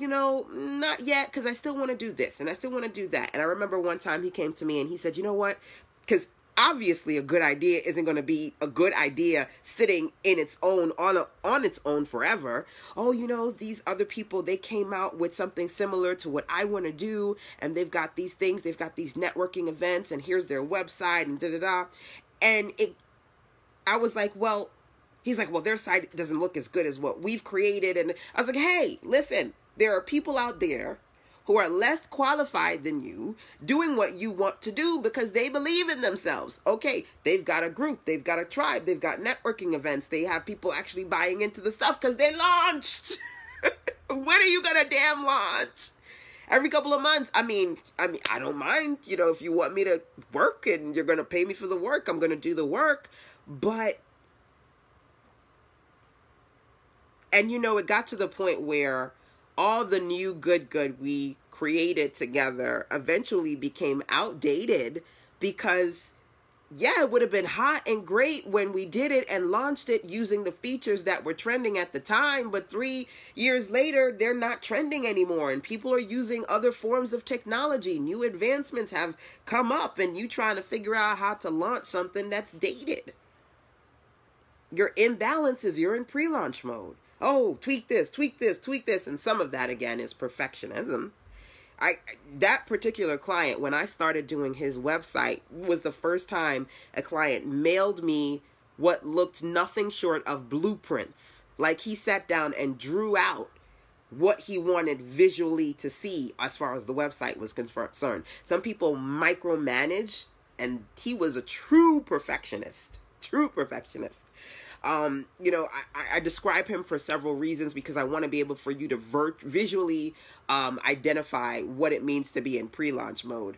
not yet, because I still want to do this and I still want to do that. And I remember one time he came to me and he said, you know what? Because obviously a good idea isn't going to be a good idea sitting in its own on its own forever. Oh, these other people, they came out with something similar to what I want to do, and they've got these things, they've got these networking events, and here's their website and da-da-da. And I was like, well, he's like, well, their site doesn't look as good as what we've created. And I was like, hey, listen, there are people out there who are less qualified than you doing what you want to do because they believe in themselves. Okay, they've got a group, they've got a tribe, they've got networking events, they have people actually buying into the stuff because they launched. When are you gonna damn launch? Every couple of months. I mean, I don't mind, if you want me to work and you're gonna pay me for the work, I'm gonna do the work. But, and it got to the point where all the new good we created together eventually became outdated because, yeah, it would have been hot and great when we did it and launched it using the features that were trending at the time. But 3 years later, they're not trending anymore. And people are using other forms of technology. New advancements have come up and you trying to figure out how to launch something that's dated. Your imbalance is you're in pre-launch mode. Oh, tweak this, tweak this, tweak this. And some of that, again, is perfectionism. That particular client, when I started doing his website, was the first time a client mailed me what looked nothing short of blueprints. Like he sat down and drew out what he wanted visually to see as far as the website was concerned. Some people micromanage And he was a true perfectionist. True perfectionist. I describe him for several reasons because I want to be able for you to visually identify what it means to be in pre-launch mode.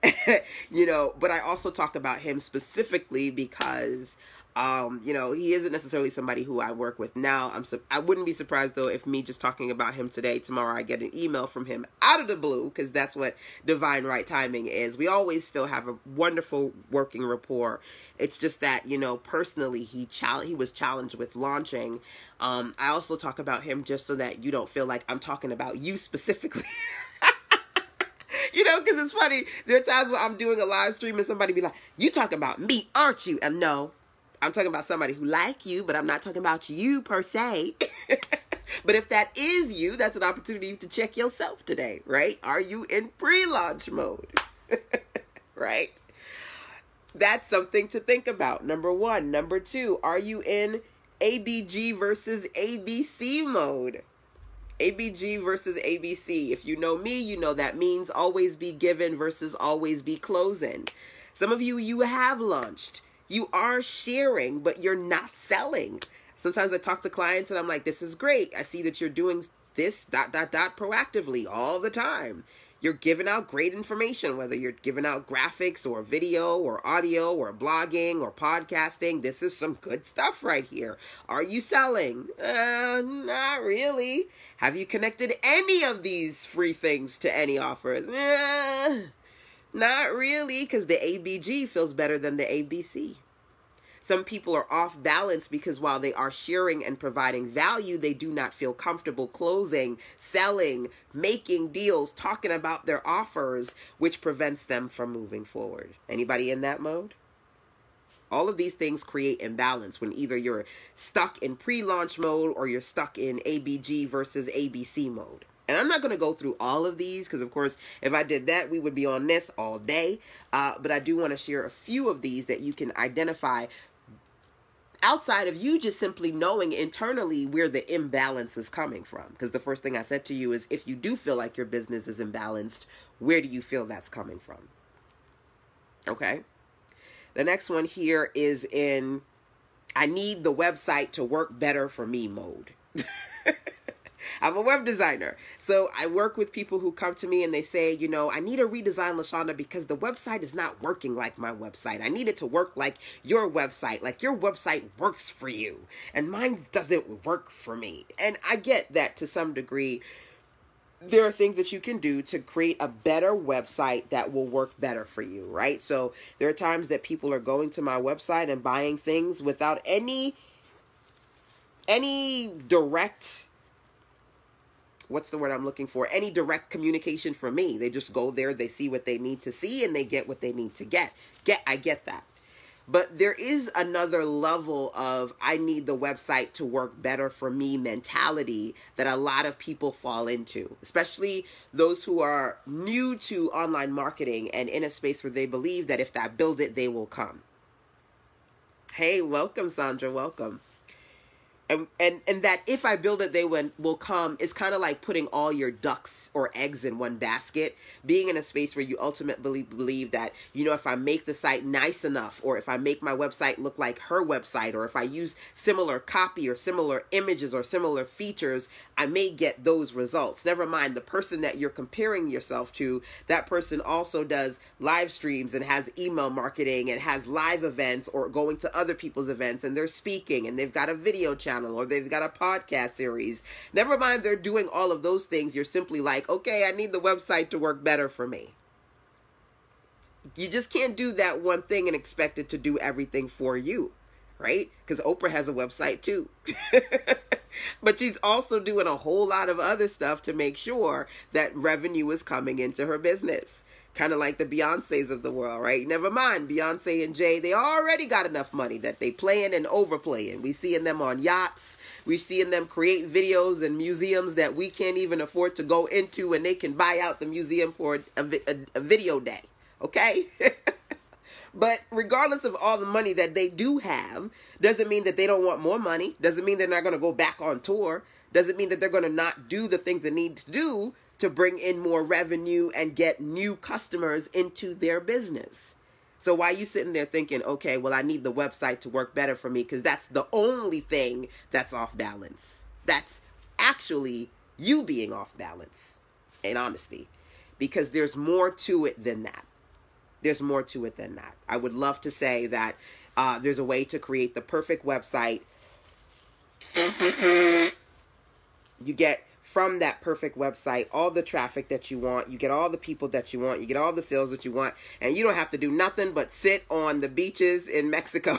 But I also talk about him specifically because, he isn't necessarily somebody who I work with now. I wouldn't be surprised though if me just talking about him today, tomorrow I get an email from him out of the blue, because that's what divine right timing is. We always still have a wonderful working rapport. It's just that, personally he was challenged with launching. I also talk about him just so that you don't feel like I'm talking about you specifically. Because it's funny. There are times where I'm doing a live stream and somebody be like, you talking about me, aren't you? And no, I'm talking about somebody who like you, but I'm not talking about you per se. But if that is you, that's an opportunity to check yourself today, right? Are you in pre-launch mode? Right? That's something to think about. Number one. Number two, are you in ABG versus ABC mode? ABG versus ABC. If you know me, you know that means always be given versus always be closing. Some of you have launched. You are sharing, but you're not selling. Sometimes I talk to clients and I'm like, this is great. I see that you're doing this ... proactively all the time. You're giving out great information, whether you're giving out graphics or video or audio or blogging or podcasting. This is some good stuff right here. Are you selling? Not really. Have you connected any of these free things to any offers? Not really, because the ABG feels better than the ABC. Some people are off balance because while they are sharing and providing value, they do not feel comfortable closing, selling, making deals, talking about their offers, which prevents them from moving forward. Anybody in that mode? All of these things create imbalance when either you're stuck in pre-launch mode or you're stuck in ABG versus ABC mode. And I'm not going to go through all of these because, of course, if I did that, we would be on this all day. But I do want to share a few of these that you can identify outside of you just simply knowing internally where the imbalance is coming from. Because the first thing I said to you is, if you do feel like your business is imbalanced, where do you feel that's coming from? Okay. The next one here is in, I need the website to work better for me mode. I'm a web designer. So I work with people who come to me and they say, I need to redesign LaShanda because the website is not working like my website. I need it to work like your website. Like your website works for you and mine doesn't work for me. And I get that to some degree. There are things that you can do to create a better website that will work better for you, right? So there are times that people are going to my website and buying things without any direct, what's the word I'm looking for? Any direct communication from me. They just go there, they see what they need to see, and they get what they need to get. I get that. But there is another level of I need the website to work better for me mentality that a lot of people fall into, especially those who are new to online marketing and in a space where they believe that if I build it, they will come. Hey, welcome, Sandra. Welcome. And that if I build it, they will come is kind of like putting all your ducks or eggs in one basket, being in a space where you ultimately believe that, if I make the site nice enough, or if I make my website look like her website, or if I use similar copy or similar images or similar features, I may get those results. Never mind the person that you're comparing yourself to. That person also does live streams and has email marketing and has live events or going to other people's events and they're speaking and they've got a video channel or they've got a podcast series. Never mind they're doing all of those things. You're simply like, okay, I need the website to work better for me. You just can't do that one thing and expect it to do everything for you, right? Because Oprah has a website too. But she's also doing a whole lot of other stuff to make sure that revenue is coming into her business. Kind of like the Beyoncés of the world, right? Never mind, Beyonce and Jay, they already got enough money that they playing and overplaying. We seeing them on yachts. We seeing them create videos in museums that we can't even afford to go into, and they can buy out the museum for a video day, okay? But regardless of all the money that they do have, doesn't mean that they don't want more money. Doesn't mean they're not going to go back on tour. doesn't mean that they're going to not do the things they need to do to bring in more revenue and get new customers into their business. So why are you sitting there thinking, okay, well, I need the website to work better for me because that's the only thing that's off balance? That's actually you being off balance, in honesty, because there's more to it than that. There's more to it than that. I would love to say that there's a way to create the perfect website. You get from that perfect website all the traffic that you want. You get all the people that you want. You get all the sales that you want. And you don't have to do nothing but sit on the beaches in Mexico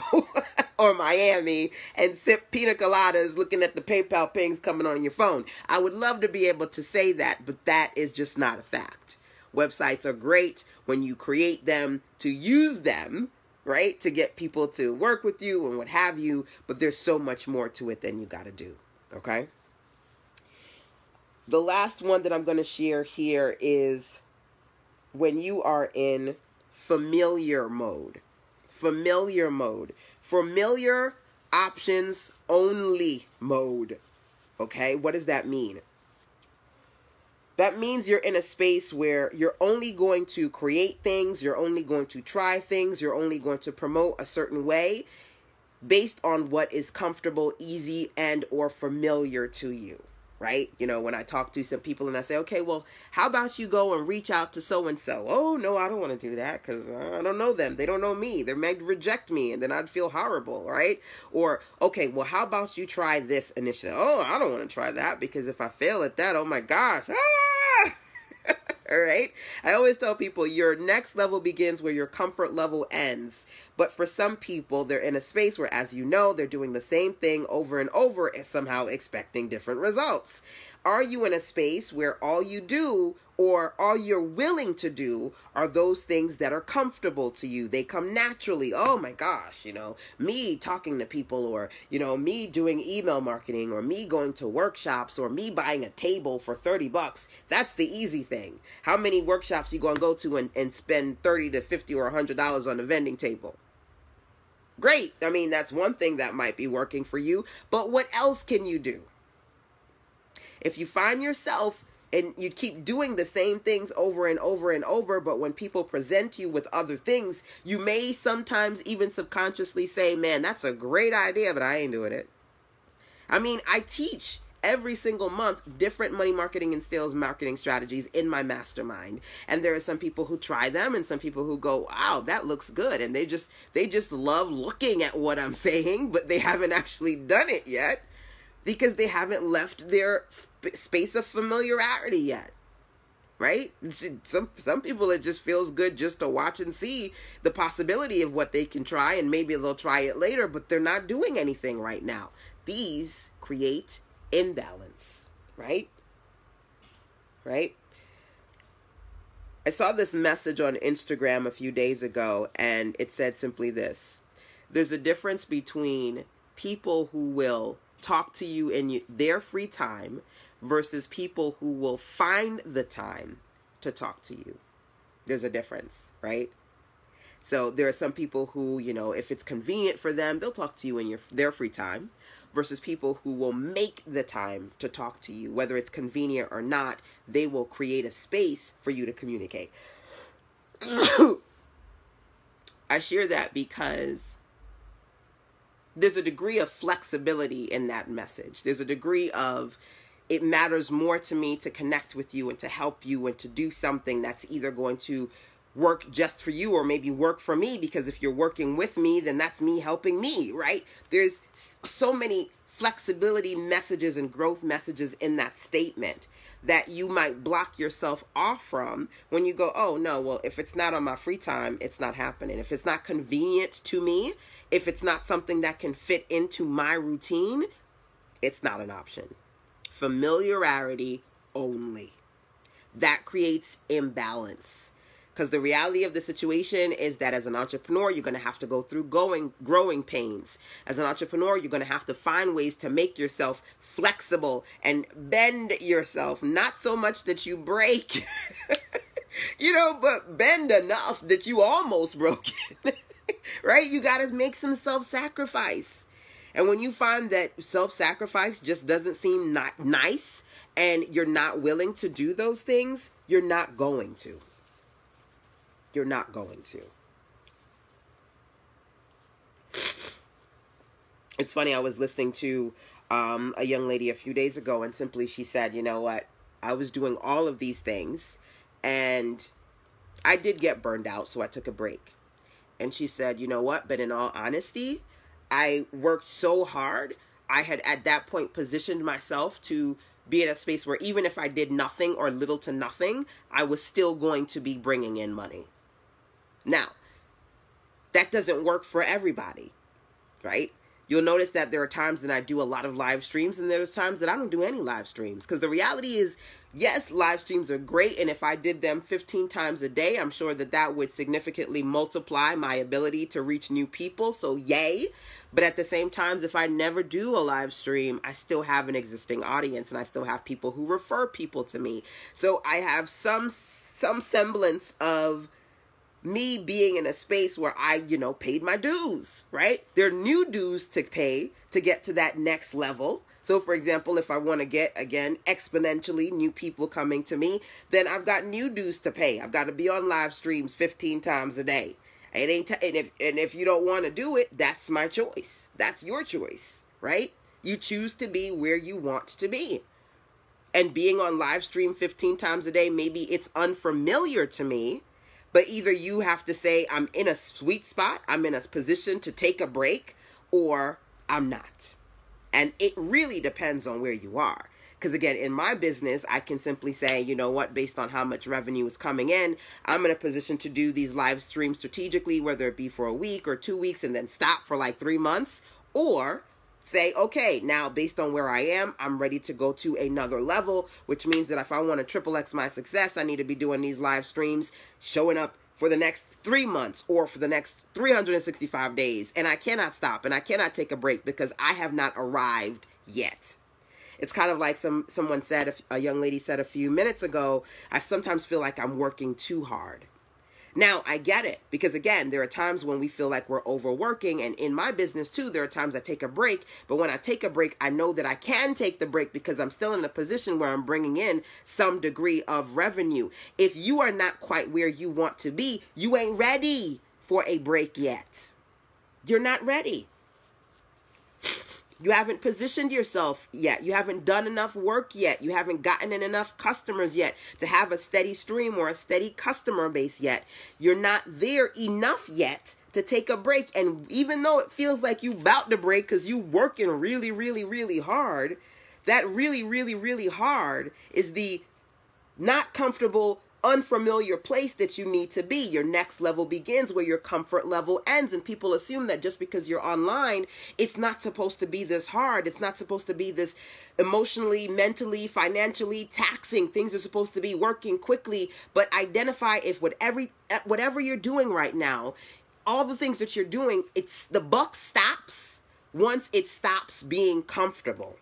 or Miami and sip pina coladas looking at the PayPal pings coming on your phone. I would love to be able to say that, but that is just not a fact. Websites are great when you create them to use them, right? To get people to work with you and what have you. But there's so much more to it than you got to do. Okay? The last one that I'm going to share here is when you are in familiar mode. Familiar mode. Familiar options only mode. Okay? What does that mean? That means you're in a space where you're only going to create things, you're only going to try things, you're only going to promote a certain way based on what is comfortable, easy, and or familiar to you. Right? You know, when I talk to some people and I say, okay, well, how about you go and reach out to so-and-so? Oh, no, I don't want to do that because I don't know them. They don't know me. They might reject me and then I'd feel horrible, right? Or, okay, well, how about you try this initiative? Oh, I don't want to try that because if I fail at that, oh my gosh. All right. I always tell people your next level begins where your comfort level ends. But for some people, they're in a space where, as you know, they're doing the same thing over and over and somehow expecting different results. Are you in a space where all you do or all you're willing to do are those things that are comfortable to you? They come naturally. Oh my gosh, you know, me talking to people or, you know, me doing email marketing or me going to workshops or me buying a table for $30. That's the easy thing. How many workshops you going to go to and spend $30 to $50 or $100 on a vending table? Great. I mean, that's one thing that might be working for you, but what else can you do? If you find yourself and you keep doing the same things over and over and over, but when people present you with other things, you may sometimes even subconsciously say, man, that's a great idea, but I ain't doing it. I mean, I teach every single month different money marketing and sales marketing strategies in my mastermind. And there are some people who try them and some people who go, wow, that looks good. And they just love looking at what I'm saying, but they haven't actually done it yet because they haven't left their space of familiarity yet, right? Some people, it just feels good just to watch and see the possibility of what they can try, and maybe they'll try it later, but they're not doing anything right now. These create imbalance, right? Right? I saw this message on Instagram a few days ago, and it said simply this: there's a difference between people who will talk to you in their free time versus people who will find the time to talk to you. There's a difference, right? So there are some people who, you know, if it's convenient for them, they'll talk to you in their free time, versus people who will make the time to talk to you. Whether it's convenient or not, they will create a space for you to communicate. I share that because there's a degree of flexibility in that message. There's a degree of, it matters more to me to connect with you and to help you and to do something that's either going to work just for you or maybe work for me, because if you're working with me, then that's me helping me, right? There's so many flexibility messages and growth messages in that statement that you might block yourself off from when you go, oh no, well, if it's not on my free time, it's not happening. If it's not convenient to me, if it's not something that can fit into my routine, it's not an option. Familiarity only. That creates imbalance. Because the reality of the situation is that as an entrepreneur, you're going to have to go through growing pains. As an entrepreneur, you're going to have to find ways to make yourself flexible and bend yourself. Not so much that you break, you know, but bend enough that you almost broke it, right? You got to make some self-sacrifice. And when you find that self-sacrifice just doesn't seem not nice and you're not willing to do those things, you're not going to. You're not going to. It's funny, I was listening to a young lady a few days ago, and simply she said, you know what, I was doing all of these things and I did get burned out, so I took a break. And she said, you know what, but in all honesty, I worked so hard. I had at that point positioned myself to be in a space where even if I did nothing or little to nothing, I was still going to be bringing in money. Now, that doesn't work for everybody, right? You'll notice that there are times that I do a lot of live streams and there's times that I don't do any live streams. Because the reality is, yes, live streams are great. And if I did them 15 times a day, I'm sure that that would significantly multiply my ability to reach new people. So yay. But at the same time, if I never do a live stream, I still have an existing audience and I still have people who refer people to me. So I have some semblance of me being in a space where I, paid my dues, right? There are new dues to pay to get to that next level. So for example, if I want to get, again, exponentially new people coming to me, then I've got new dues to pay. I've got to be on live streams 15 times a day. It ain't and if you don't want to do it, that's my choice. That's your choice, right? You choose to be where you want to be. And being on live stream 15 times a day, maybe it's unfamiliar to me. But either you have to say, I'm in a sweet spot, I'm in a position to take a break, or I'm not. And it really depends on where you are. Because again, in my business, I can simply say, you know what, based on how much revenue is coming in, I'm in a position to do these live streams strategically, whether it be for a week or 2 weeks and then stop for like 3 months, or say, okay, now based on where I am, I'm ready to go to another level, which means that if I want to triple X my success, I need to be doing these live streams, showing up for the next 3 months or for the next 365 days. And I cannot stop and I cannot take a break because I have not arrived yet. It's kind of like someone said, a young lady said a few minutes ago, I sometimes feel like I'm working too hard. Now, I get it, because again, there are times when we feel like we're overworking, and in my business too, there are times I take a break, but when I take a break, I know that I can take the break because I'm still in a position where I'm bringing in some degree of revenue. If you are not quite where you want to be, you ain't ready for a break yet. You're not ready. You haven't positioned yourself yet. You haven't done enough work yet. You haven't gotten in enough customers yet to have a steady stream or a steady customer base yet. You're not there enough yet to take a break. And even though it feels like you about to break because you working really, really, really hard, that really, really, really hard is the not comfortable, unfamiliar place that you need to be. Your next level begins where your comfort level ends, and people assume that just because you're online, it's not supposed to be this hard. It's not supposed to be this emotionally, mentally, financially taxing. Things are supposed to be working quickly, but identify if whatever you're doing right now, all the things that you're doing, it's the buck stops once it stops being comfortable.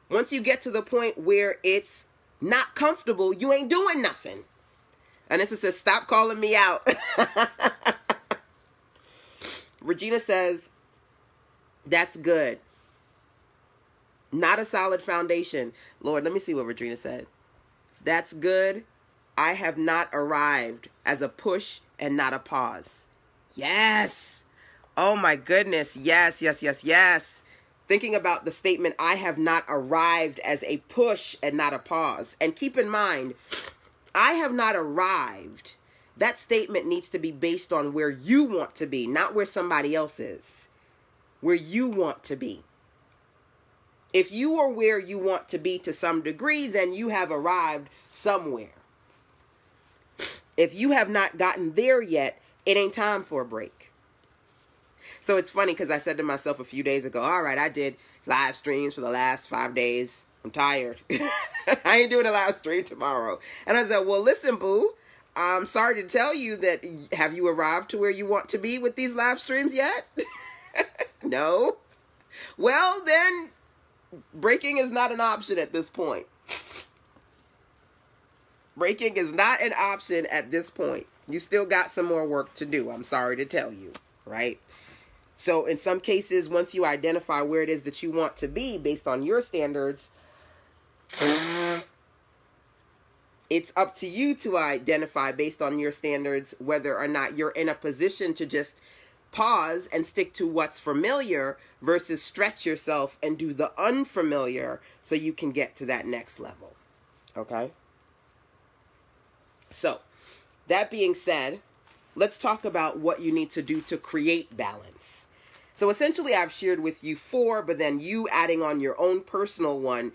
Once you get to the point where it's not comfortable, you ain't doing nothing. And this says, stop calling me out. Regina says, that's good. Not a solid foundation. Lord, let me see what Regina said. That's good. I have not arrived as a push and not a pause. Yes. Oh my goodness. Yes, yes, yes, yes. Thinking about the statement, I have not arrived as a push and not a pause. And keep in mind, I have not arrived. That statement needs to be based on where you want to be, not where somebody else is. Where you want to be. If you are where you want to be to some degree, then you have arrived somewhere. If you have not gotten there yet, it ain't time for a break. So it's funny because I said to myself a few days ago, all right, I did live streams for the last 5 days. I'm tired. I ain't doing a live stream tomorrow. And I said, well, listen, boo, I'm sorry to tell you that, have you arrived to where you want to be with these live streams yet? No. Well, then breaking is not an option at this point. Breaking is not an option at this point. You still got some more work to do. I'm sorry to tell you, right? So in some cases, once you identify where it is that you want to be based on your standards, it's up to you to identify based on your standards whether or not you're in a position to just pause and stick to what's familiar versus stretch yourself and do the unfamiliar so you can get to that next level. Okay? So, that being said, let's talk about what you need to do to create balance. So essentially I've shared with you 4, but then you adding on your own personal one,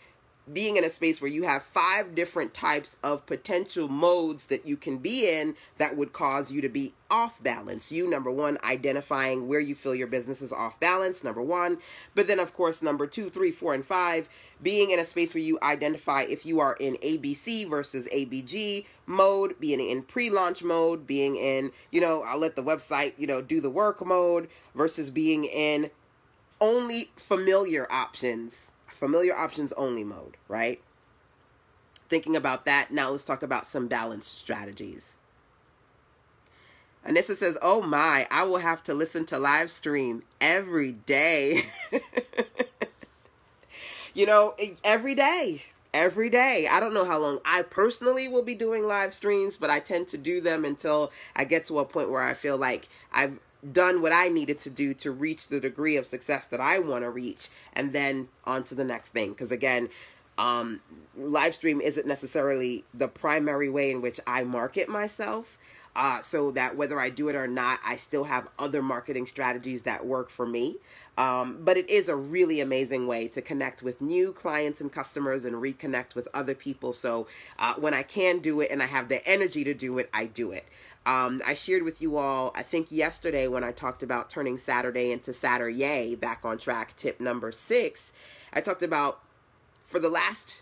being in a space where you have 5 different types of potential modes that you can be in that would cause you to be off balance. You, number 1, identifying where you feel your business is off balance, number 1. But then, of course, number 2, 3, 4, and 5, being in a space where you identify if you are in ABC versus ABG mode, being in pre-launch mode, being in, I'll let the website, do the work mode versus being in only familiar options only mode, right? Thinking about that, now let's talk about some balance strategies. Anissa says, oh my, I will have to listen to live stream every day. Every day. I don't know how long I personally will be doing live streams, but I tend to do them until I get to a point where I feel like I've done what I needed to do to reach the degree of success that I want to reach, and then on to the next thing. Because again, live stream isn't necessarily the primary way in which I market myself. So that whether I do it or not, I still have other marketing strategies that work for me. But it is a really amazing way to connect with new clients and customers and reconnect with other people. So when I can do it and I have the energy to do it, I do it. I shared with you all, I think yesterday when I talked about turning Saturday into Saturday, back on track, tip number 6, I talked about for the last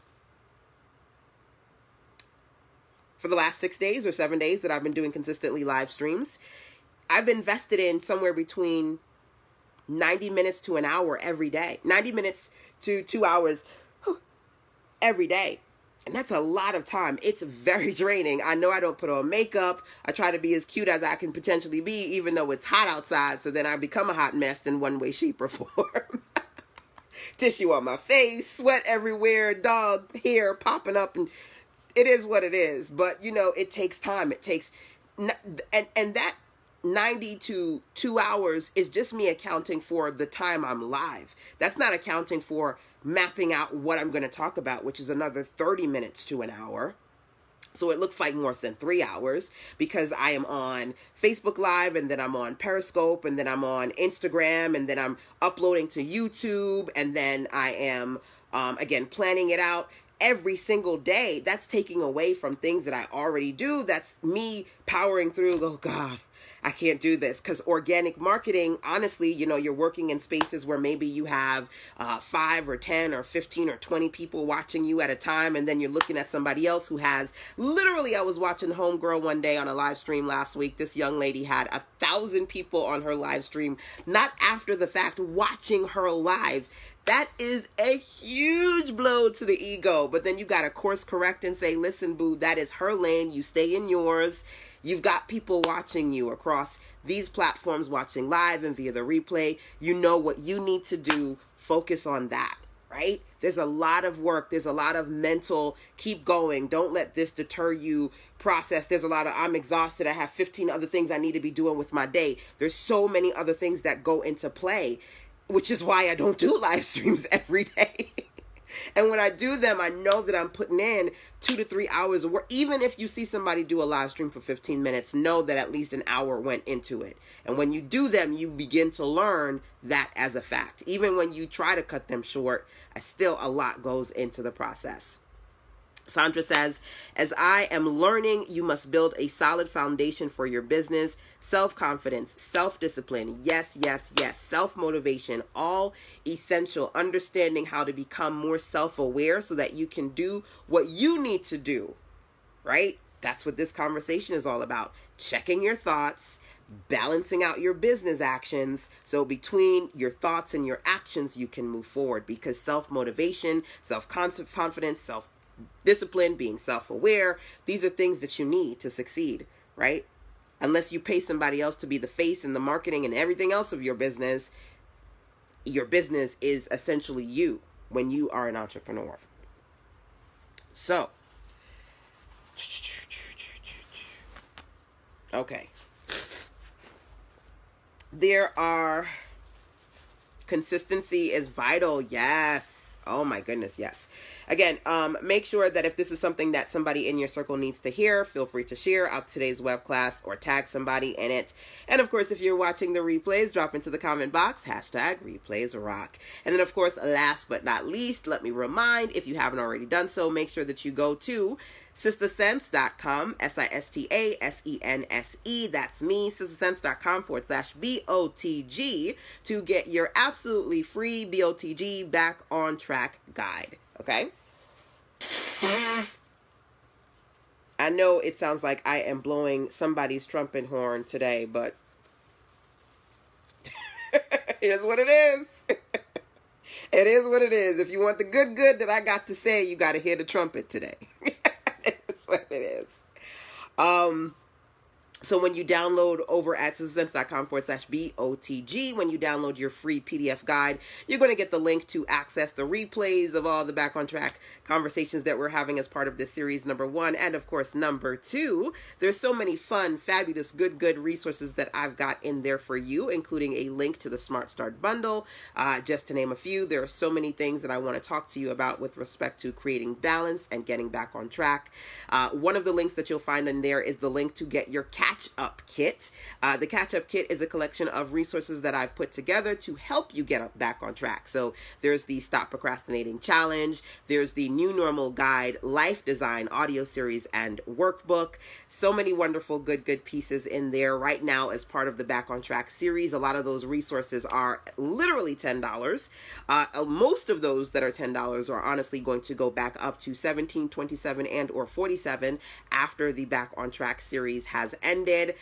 6 days or 7 days that I've been doing consistently live streams, I've invested in somewhere between 90 minutes to an hour every day. 90 minutes to 2 hours every day. And that's a lot of time. It's very draining. I know I don't put on makeup. I try to be as cute as I can potentially be, even though it's hot outside. So then I become a hot mess in one way, shape, or form. Tissue on my face, sweat everywhere, dog hair popping up, and it is what it is. But, it takes time. It takes, and that 90 to 2 hours is just me accounting for the time I'm live. That's not accounting for mapping out what I'm going to talk about, which is another 30 minutes to an hour. So it looks like more than 3 hours because I am on Facebook Live, and then I'm on Periscope, and then I'm on Instagram, and then I'm uploading to YouTube, and then I am, again, planning it out every single day. That's taking away from things that I already do. That's me powering through. Oh, God, I can't do this. Because organic marketing, honestly, you're working in spaces where maybe you have 5 or 10 or 15 or 20 people watching you at a time. And then you're looking at somebody else who has, literally, I was watching Homegirl one day on a live stream last week. This young lady had 1,000 people on her live stream, not after the fact, watching her live. That is a huge blow to the ego. But then you got to course correct and say, listen, boo, that is her lane. You stay in yours. You've got people watching you across these platforms, watching live and via the replay. You know what you need to do. Focus on that, right? There's a lot of work. There's a lot of mental, keep going. Don't let this deter you process. There's a lot of, I'm exhausted. I have 15 other things I need to be doing with my day. There's so many other things that go into play, which is why I don't do live streams every day. And when I do them, I know that I'm putting in 2 to 3 hours of work. Even if you see somebody do a live stream for 15 minutes, know that at least an hour went into it. And when you do them, you begin to learn that as a fact. Even when you try to cut them short, still a lot goes into the process. Sandra says, as I am learning, you must build a solid foundation for your business, self-confidence, self-discipline, yes, self-motivation, all essential, understanding how to become more self-aware so that you can do what you need to do, right? That's what this conversation is all about. Checking your thoughts, balancing out your business actions. So between your thoughts and your actions, you can move forward, because self-motivation, self-confidence, self-discipline, being self-aware, these are things that you need to succeed, right? unless you pay somebody else to be the face and the marketing and everything else of your business is essentially you when you are an entrepreneur. So, okay. Consistency is vital. Yes. Oh my goodness. Yes. Again, make sure that if this is something that somebody in your circle needs to hear, feel free to share out today's web class or tag somebody in it. And of course, if you're watching the replays, drop into the comment box, #replaysrock. And then of course, last but not least, let me remind, if you haven't already done so, make sure that you go to sistasense.com, SISTASENSE, that's me, sistasense.com/BOTG to get your absolutely free BOTG back on track guide. Okay? I know it sounds like I am blowing somebody's trumpet horn today, but it is what it is. It is what it is. If you want the good that I got to say, you got to hear the trumpet today. That's what it is. So when you download over at sistasense.com/BOTG, when you download your free PDF guide, you're going to get the link to access the replays of all the Back on Track conversations that we're having as part of this series, number 1. And of course, number 2, there's so many fun, fabulous, good resources that I've got in there for you, including a link to the Smart Start bundle, just to name a few. There are so many things that I want to talk to you about with respect to creating balance and getting back on track. One of the links that you'll find in there is the link to get your Catch-Up Kit. The Catch-Up Kit is a collection of resources that I've put together to help you get back on track. So there's the Stop Procrastinating Challenge, there's the New Normal Guide, Life Design audio series and workbook. So many wonderful good pieces in there right now as part of the Back on Track series. A lot of those resources are literally $10. Most of those that are $10 are honestly going to go back up to $17, $27, and or $47 after the Back on Track series has ended.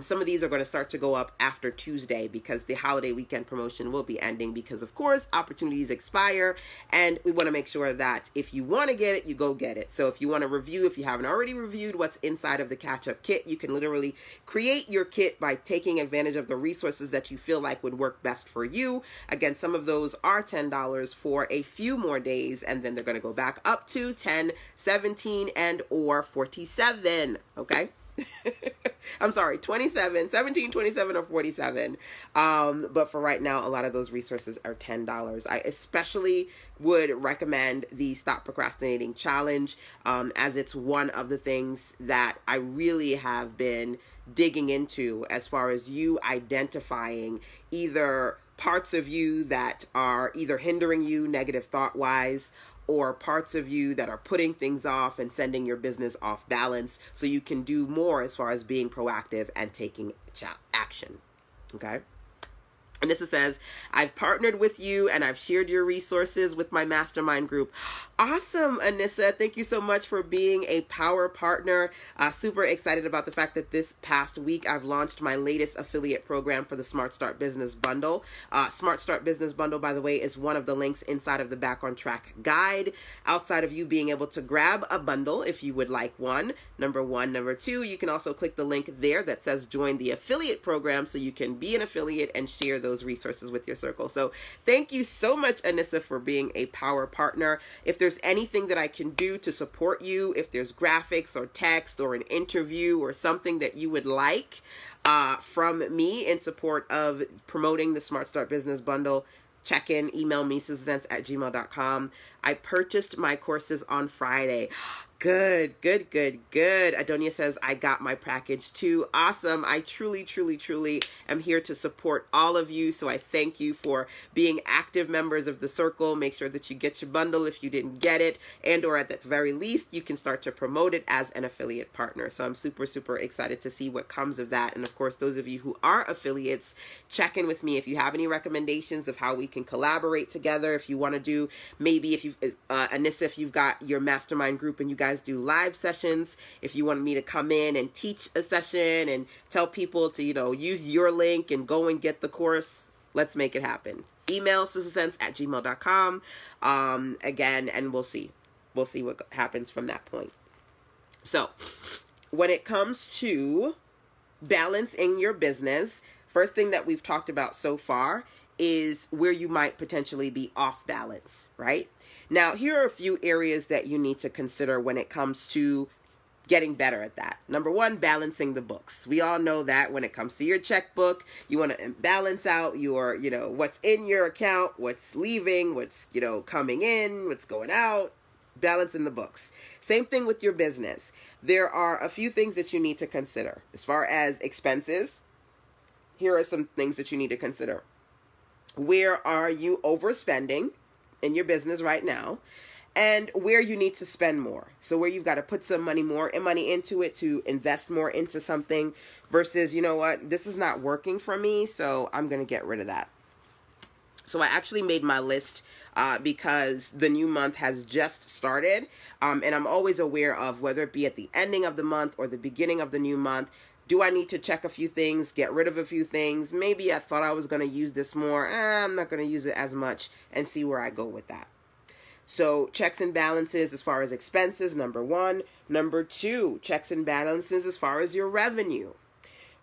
Some of these are going to start to go up after Tuesday because the holiday weekend promotion will be ending because, of course, opportunities expire, and we want to make sure that if you want to get it, you go get it. So if you want to review, if you haven't already reviewed what's inside of the Catch-Up Kit, you can literally create your kit by taking advantage of the resources that you feel like would work best for you. Again, some of those are $10 for a few more days, and then they're going to go back up to $10, $17, and or $47. Okay? I'm sorry, 27, 17, 27, or 47. But for right now, a lot of those resources are $10. I especially would recommend the Stop Procrastinating Challenge, as it's one of the things that I really have been digging into as far as you identifying either parts of you that are either hindering you negative thought-wise, or parts of you that are putting things off and sending your business off balance so you can do more as far as being proactive and taking action. Okay? Anissa says, I've partnered with you and I've shared your resources with my mastermind group. Awesome, Anissa. Thank you so much for being a power partner. Super excited about the fact that this past week I've launched my latest affiliate program for the Smart Start Business Bundle. Smart Start Business Bundle, by the way, is one of the links inside of the Back on Track guide. Outside of you being able to grab a bundle if you would like one, number 1. Number 2, you can also click the link there that says join the affiliate program so you can be an affiliate and share those resources with your circle. So thank you so much, Anissa, for being a power partner. If there's anything that I can do to support you, if there's graphics or text or an interview or something that you would like from me in support of promoting the Smart Start Business Bundle, check in, email me, sistasense@gmail.com. I purchased my courses on Friday. Good. Adonia says, I got my package too. Awesome. I truly am here to support all of you. So I thank you for being active members of the circle. Make sure that you get your bundle if you didn't get it, and or at the very least, you can start to promote it as an affiliate partner. So I'm super excited to see what comes of that. And of course, those of you who are affiliates, check in with me if you have any recommendations of how we can collaborate together. If you want to do, maybe if you've, Anissa, if you've got your mastermind group and you guys do live sessions, if you want me to come in and teach a session and tell people to, use your link and go and get the course, let's make it happen. Email sistasense@gmail.com. Again, and we'll see what happens from that point. So when it comes to balance in your business, first thing that we've talked about so far is where you might potentially be off balance, right? Now, here are a few areas that you need to consider when it comes to getting better at that. Number one, balancing the books. We all know that when it comes to your checkbook, you want to balance out your, what's in your account, what's leaving, what's, coming in, what's going out, balancing the books. Same thing with your business. There are a few things that you need to consider. As far as expenses, here are some things that you need to consider. Where are you overspending in your business right now? And where you need to spend more. So where you've got to put some money into it to invest more into something versus, you know what, this is not working for me, so I'm going to get rid of that. So I actually made my list because the new month has just started. And I'm always aware of whether it be at the ending of the month or the beginning of the new month. Do I need to check a few things, get rid of a few things? Maybe I thought I was going to use this more. I'm not going to use it as much, and see where I go with that. So checks and balances as far as expenses, number one. Number two, checks and balances as far as your revenue.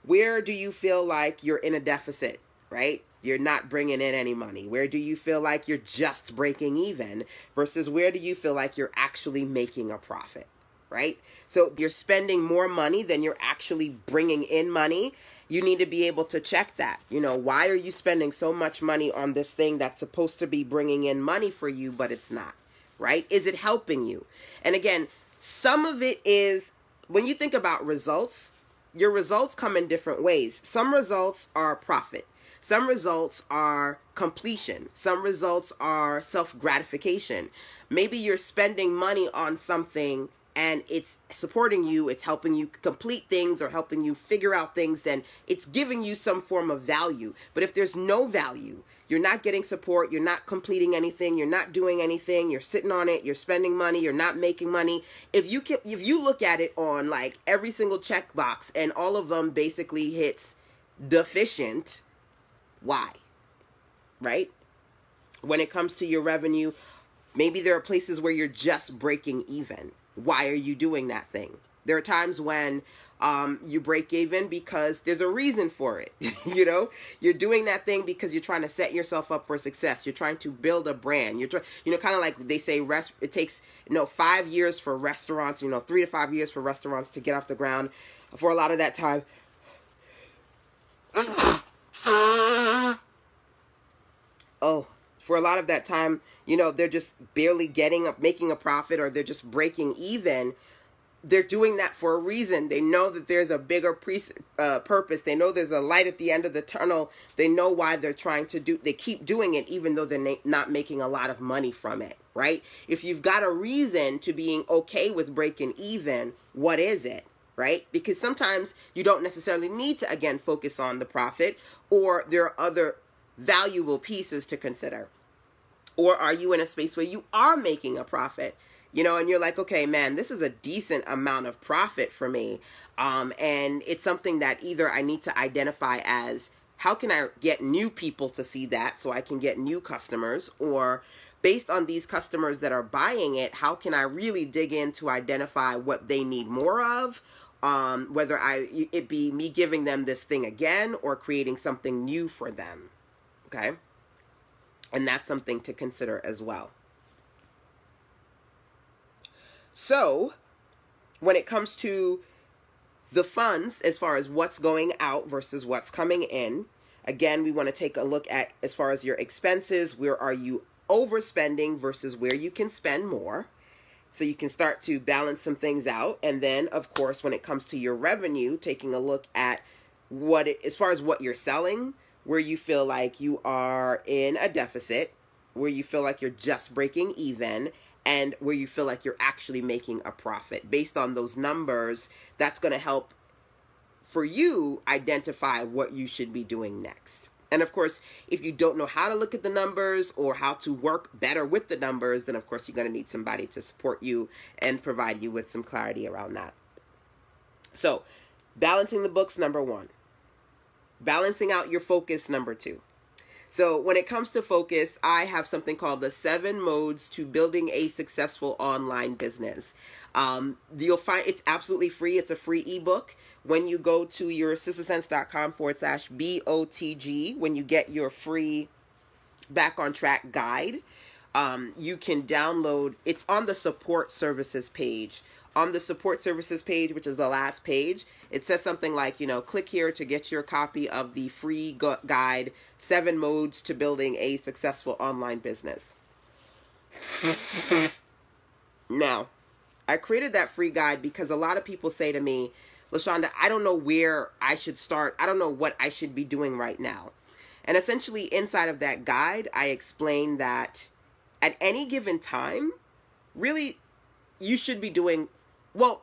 Where do you feel like you're in a deficit, right? You're not bringing in any money. Where do you feel like you're just breaking even versus where do you feel like you're actually making a profit, right? So you're spending more money than you're actually bringing in money. You need to be able to check that. Why are you spending so much money on this thing that's supposed to be bringing in money for you, but it's not, right? Is it helping you? And again, some of it is, when you think about results, your results come in different ways. Some results are profit. Some results are completion. Some results are self-gratification. Maybe you're spending money on something and it's supporting you, it's helping you complete things or helping you figure out things, then it's giving you some form of value. But if there's no value, you're not getting support, you're not completing anything, you're not doing anything, you're sitting on it, you're spending money, you're not making money. If you look at it on like every single checkbox and all of them basically hits deficient, why? Right? When it comes to your revenue, maybe there are places where you're just breaking even. Why are you doing that thing? There are times when you break even because there's a reason for it. You're doing that thing because you're trying to set yourself up for success. You're trying to build a brand. You're kind of like they say, it takes 5 years for restaurants, 3 to 5 years for restaurants to get off the ground. For a lot of that time, for a lot of that time, they're just barely making a profit, or they're just breaking even. They're doing that for a reason. They know that there's a bigger purpose. They know there's a light at the end of the tunnel. They know why they're trying to they keep doing it, even though they're not making a lot of money from it, right? If you've got a reason to being okay with breaking even, what is it? Right? Because sometimes you don't necessarily need to, again, focus on the profit, or there are other valuable pieces to consider. Or are you in a space where you are making a profit, and you're like, okay, man, this is a decent amount of profit for me. And it's something that either I need to identify as, how can I get new people to see that so I can get new customers? Or based on these customers that are buying it, how can I really dig in to identify what they need more of? Whether it be me giving them this thing again or creating something new for them. Okay? And that's something to consider as well. So, when it comes to the funds, as far as what's going out versus what's coming in, again, we want to take a look at, as far as your expenses, where are you overspending versus where you can spend more. So you can start to balance some things out. And then, of course, when it comes to your revenue, taking a look at as far as what you're selling, where you feel like you are in a deficit, where you feel like you're just breaking even, and where you feel like you're actually making a profit. Based on those numbers, that's going to help for you identify what you should be doing next. And of course, if you don't know how to look at the numbers or how to work better with the numbers, then of course you're going to need somebody to support you and provide you with some clarity around that. So, balancing the books, number one. Balancing out your focus, number two. So when it comes to focus, I have something called the 7 modes to building a successful online business. You'll find it's absolutely free. It's a free ebook. When you go to your sistersense.com/BOTG, when you get your free Back on Track guide, you can download. It's on the support services page. On the support services page, which is the last page, it says something like, click here to get your copy of the free guide, 7 modes to building a successful online business. Now, I created that free guide because a lot of people say to me, LaShanda, I don't know where I should start. I don't know what I should be doing right now. And essentially inside of that guide, I explain that at any given time, really, you should be doing, well,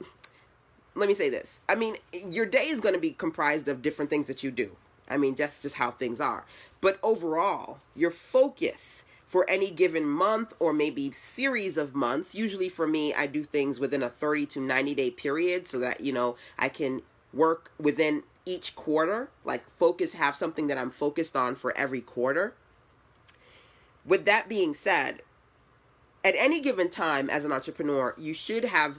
let me say this. I mean, your day is going to be comprised of different things that you do. I mean, that's just how things are. But overall, your focus for any given month or maybe series of months, usually for me, I do things within a 30 to 90 day period so that, I can work within each quarter, like have something that I'm focused on for every quarter. With that being said, at any given time as an entrepreneur, you should have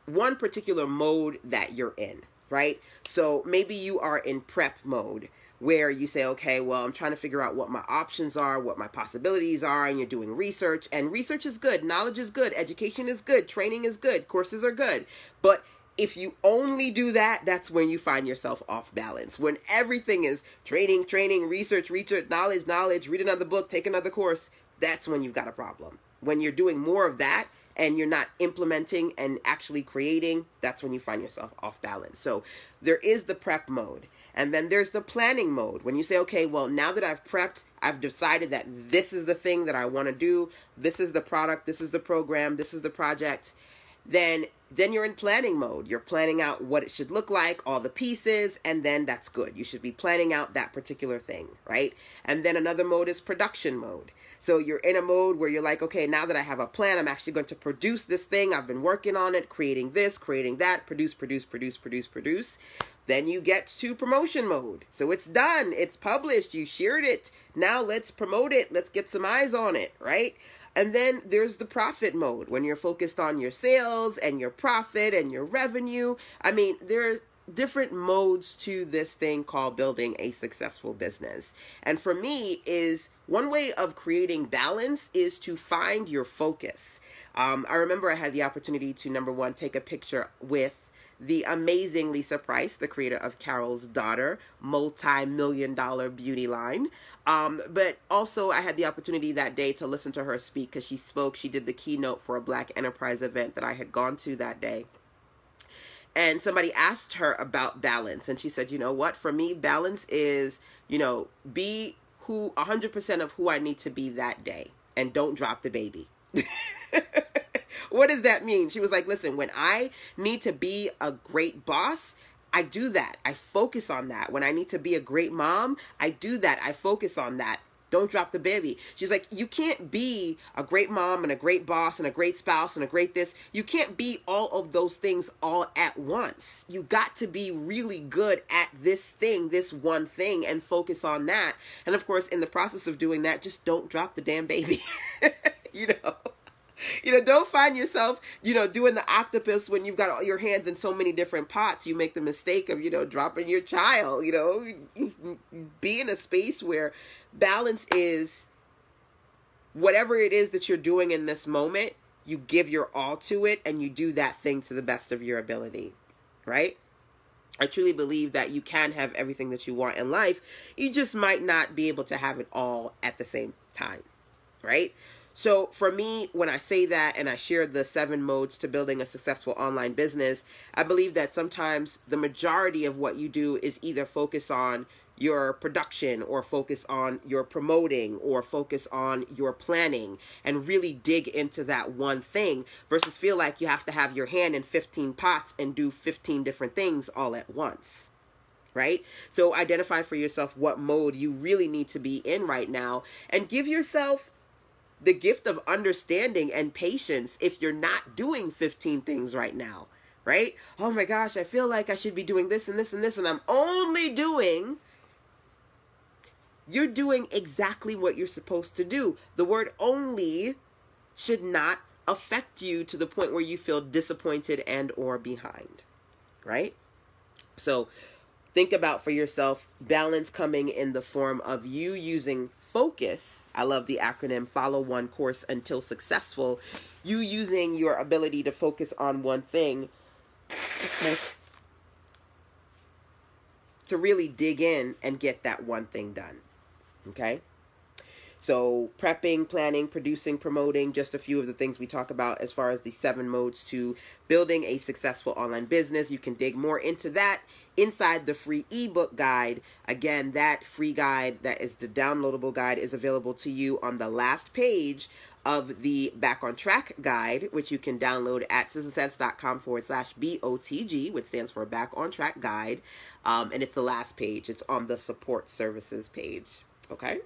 one particular mode that you're in, right? So maybe you are in prep mode where you say, okay, well, I'm trying to figure out what my options are, what my possibilities are, and you're doing research. And research is good, knowledge is good, education is good, training is good, courses are good. But if you only do that, that's when you find yourself off balance. When everything is training, research, knowledge, read another book, take another course, that's when you've got a problem. When you're doing more of that and you're not implementing and actually creating, that's when you find yourself off balance. So there is the prep mode. And then there's the planning mode. When you say, okay, well, now that I've prepped, I've decided that this is the thing that I want to do. This is the product. This is the program. This is the project. Then you're in planning mode. You're planning out what it should look like, all the pieces, and then that's good. You should be planning out that particular thing, right? And then another mode is production mode. So you're in a mode where you're like, okay, now that I have a plan, I'm actually going to produce this thing. I've been working on it, creating this, creating that, produce. Then you get to promotion mode. So it's done. It's published. You shared it. Now let's promote it. Let's get some eyes on it, right? And then there's the profit mode when you're focused on your sales and your profit and your revenue. I mean, there are different modes to this thing called building a successful business. And for me, is one way of creating balance is to find your focus. I remember I had the opportunity to, number one, take a picture with the amazing Lisa Price, the creator of Carol's Daughter, multi-million-dollar beauty line. But also I had the opportunity that day to listen to her speak because she did the keynote for a Black Enterprise event that I had gone to that day. And somebody asked her about balance. And she said, you know what, for me, balance is, be 100% of who I need to be that day and don't drop the baby. What does that mean? She was like, listen, when I need to be a great boss, I do that. I focus on that. When I need to be a great mom, I do that. I focus on that. Don't drop the baby. She's like, you can't be a great mom and a great boss and a great spouse and a great this. You can't be all of those things all at once. You got to be really good at this thing, this one thing, and focus on that. And of course, in the process of doing that, just don't drop the damn baby. Don't find yourself, doing the octopus when you've got all your hands in so many different pots. You make the mistake of, dropping your child, be in a space where balance is whatever it is that you're doing in this moment, you give your all to it and you do that thing to the best of your ability, right? I truly believe that you can have everything that you want in life. You just might not be able to have it all at the same time, right? So for me, when I say that and I share the 7 modes to building a successful online business, I believe that sometimes the majority of what you do is either focus on your production or focus on your promoting or focus on your planning and really dig into that one thing versus feel like you have to have your hand in 15 pots and do 15 different things all at once. Right? So identify for yourself what mode you really need to be in right now and give yourself the gift of understanding and patience if you're not doing 15 things right now, right? Oh my gosh, I feel like I should be doing this and this and this, and I'm only doing you're doing exactly what you're supposed to do. The word only should not affect you to the point where you feel disappointed and or behind, right? So think about for yourself balance coming in the form of you using focus. I love the acronym follow one course until successful. You using your ability to focus on one thing to really dig in and get that one thing done. Okay? So prepping, planning, producing, promoting, just a few of the things we talk about as far as the 7 modes to building a successful online business. You can dig more into that inside the free ebook guide. Again, that free guide, that is the downloadable guide, is available to you on the last page of the Back on Track guide, which you can download at sizzlesense.com/BOTG, which stands for Back on Track Guide. And it's the last page. It's on the support services page. Okay?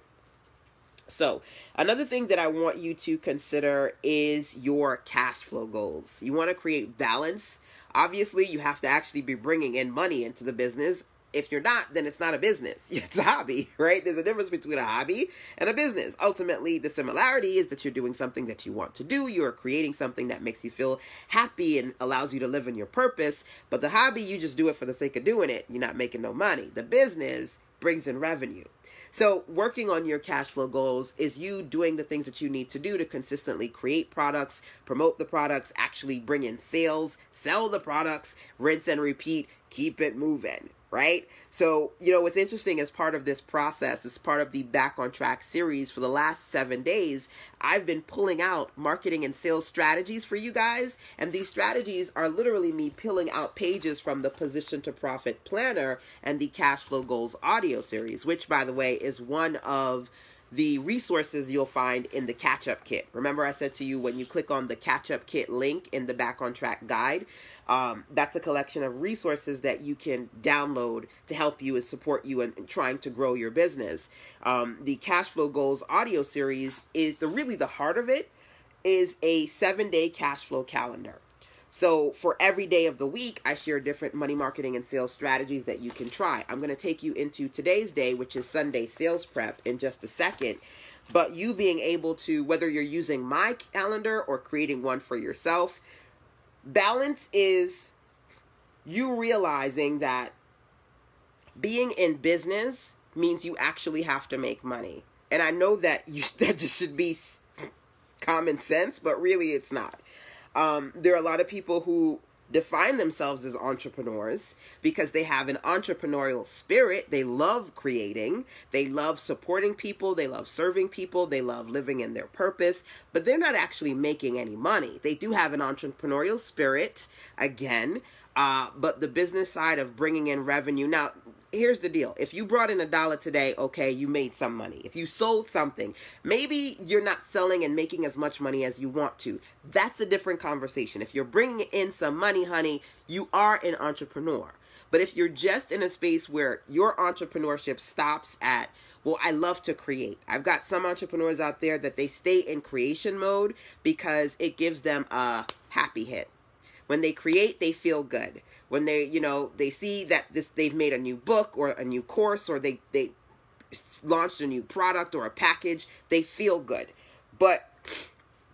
So another thing that I want you to consider is your cash flow goals. You want to create balance. Obviously, you have to actually be bringing in money into the business. If you're not, then it's not a business. It's a hobby, right? There's a difference between a hobby and a business. Ultimately, the similarity is that you're doing something that you want to do. You're creating something that makes you feel happy and allows you to live in your purpose. But the hobby, you just do it for the sake of doing it. You're not making no money. The business brings in revenue. So working on your cash flow goals is you doing the things that you need to do to consistently create products, promote the products, actually bring in sales, sell the products, rinse and repeat, keep it moving, right? So, what's interesting as part of this process, as part of the Back on Track series for the last 7 days, I've been pulling out marketing and sales strategies for you guys. And these strategies are literally me pulling out pages from the Position to Profit Planner and the Cash Flow Goals audio series, which, by the way, is one of the resources you'll find in the catch-up kit. Remember I said to you, when you click on the catch-up kit link in the Back on Track guide, that's a collection of resources that you can download to help you and support you in trying to grow your business. The Cash Flow Goals audio series is really the heart of it, is a 7-day cash flow calendar. So for every day of the week, I share different money marketing and sales strategies that you can try. I'm going to take you into today's day, which is Sunday sales prep, in just a second. But you being able to, whether you're using my calendar or creating one for yourself, balance is you realizing that being in business means you actually have to make money. And I know that that just should be common sense, but really it's not. There are a lot of people who define themselves as entrepreneurs because they have an entrepreneurial spirit. They love creating. They love supporting people. They love serving people. They love living in their purpose, but they're not actually making any money. They do have an entrepreneurial spirit, again, but the business side of bringing in revenue. Now, here's the deal. If you brought in $1 today, okay, you made some money. If you sold something, maybe you're not selling and making as much money as you want to. That's a different conversation. If you're bringing in some money, honey, you are an entrepreneur. But if you're just in a space where your entrepreneurship stops at, well, I love to create. I've got some entrepreneurs out there that they stay in creation mode because it gives them a happy hit. When they create, they feel good. When they, they see that they've made a new book or a new course, or they launched a new product or a package, they feel good. But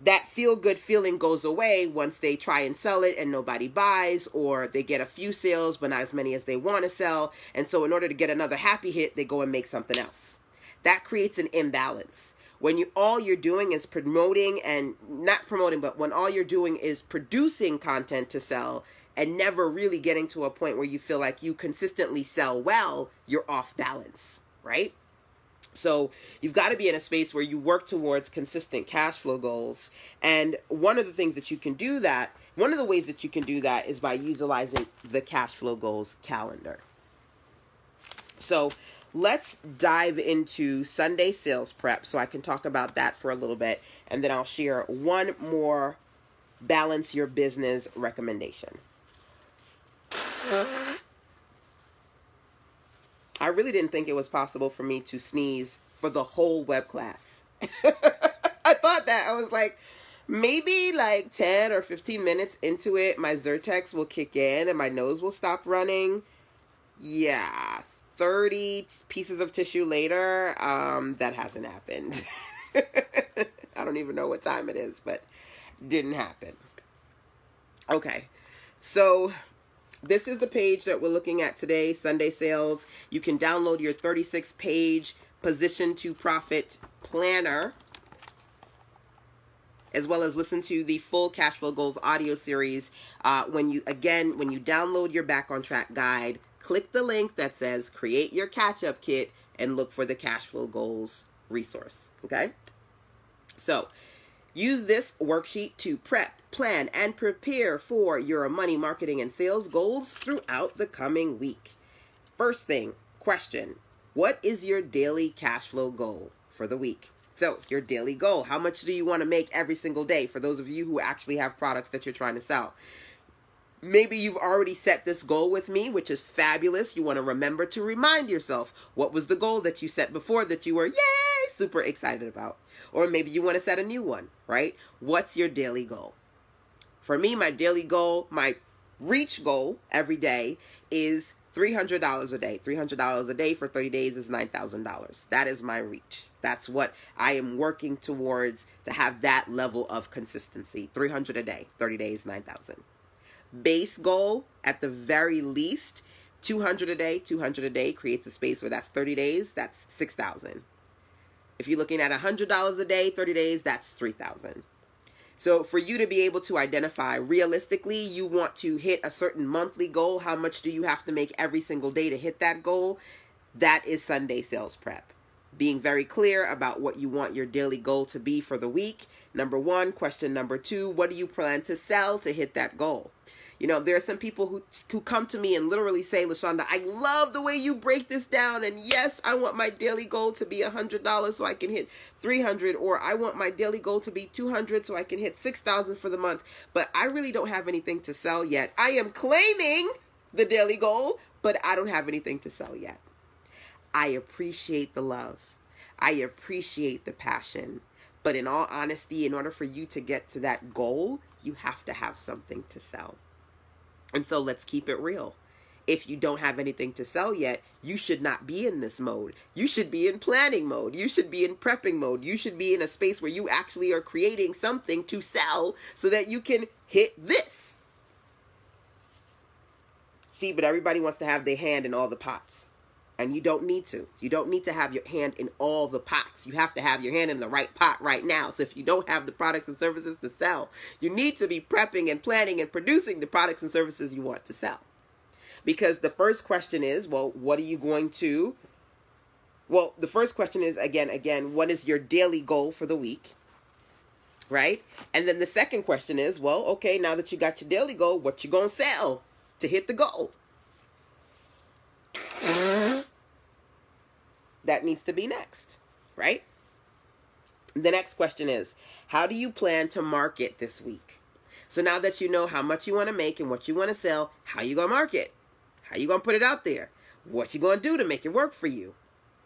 that feel good feeling goes away once they try and sell it and nobody buys, or they get a few sales but not as many as they want to sell. And so in order to get another happy hit, they go and make something else. That creates an imbalance. When all you're doing is promoting, and not promoting, but when all you're doing is producing content to sell and never really getting to a point where you feel like you consistently sell well, you're off balance, right? So you've got to be in a space where you work towards consistent cash flow goals. And one of the ways that you can do that is by utilizing the cash flow goals calendar. So let's dive into Sunday sales prep so I can talk about that for a little bit. And then I'll share one more balance your business recommendation. I really didn't think it was possible for me to sneeze for the whole web class. I thought that. I was like, maybe like 10 or 15 minutes into it, my Zyrtex will kick in and my nose will stop running. Yeah, 30 pieces of tissue later, that hasn't happened. I don't even know what time it is, but didn't happen. Okay, so this is the page that we're looking at today, Sunday sales. You can download your 36-page Position to Profit Planner, as well as listen to the full Cash Flow Goals audio series. When you download your Back on Track guide, click the link that says Create Your Catch-Up Kit and look for the Cash Flow Goals resource, okay? So, use this worksheet to prep, plan, and prepare for your money, marketing, and sales goals throughout the coming week. First thing, question, what is your daily cash flow goal for the week? So, your daily goal, how much do you want to make every single day for those of you who actually have products that you're trying to sell? Maybe you've already set this goal with me, which is fabulous. You want to remember to remind yourself, what was the goal that you set before that you were, yay, super excited about? Or maybe you want to set a new one, right? What's your daily goal? For me, my daily goal, my reach goal every day is $300 a day. $300 a day for 30 days is $9,000. That is my reach. That's what I am working towards, to have that level of consistency. 300 a day, 30 days, 9,000. Base goal, at the very least, 200 a day. 200 a day creates a space where that's 30 days, that's 6,000. If you're looking at $100 a day, 30 days, that's 3,000. So for you to be able to identify realistically, you want to hit a certain monthly goal. How much do you have to make every single day to hit that goal? That is Sunday sales prep. Being very clear about what you want your daily goal to be for the week. Number one. Question number two, what do you plan to sell to hit that goal? You know, there are some people who come to me and literally say, LaShanda, I love the way you break this down. And yes, I want my daily goal to be $100 so I can hit 300, or I want my daily goal to be 200 so I can hit 6,000 for the month. But I really don't have anything to sell yet. I am claiming the daily goal, but I don't have anything to sell yet. I appreciate the love. I appreciate the passion. But in all honesty, in order for you to get to that goal, you have to have something to sell. And so let's keep it real. If you don't have anything to sell yet, you should not be in this mode. You should be in planning mode. You should be in prepping mode. You should be in a space where you actually are creating something to sell so that you can hit this. See, but everybody wants to have their hand in all the pots. And you don't need to. You don't need to have your hand in all the pots. You have to have your hand in the right pot right now. So if you don't have the products and services to sell, you need to be prepping and planning and producing the products and services you want to sell. Because the first question is, well, what are you going to... Well, the first question is, again, what is your daily goal for the week? Right? And then the second question is, well, okay, now that you got your daily goal, what you going to sell to hit the goal? That needs to be next, right? The next question is, how do you plan to market this week? So now that you know how much you want to make and what you want to sell, how you going to market? How you going to put it out there? What you going to do to make it work for you?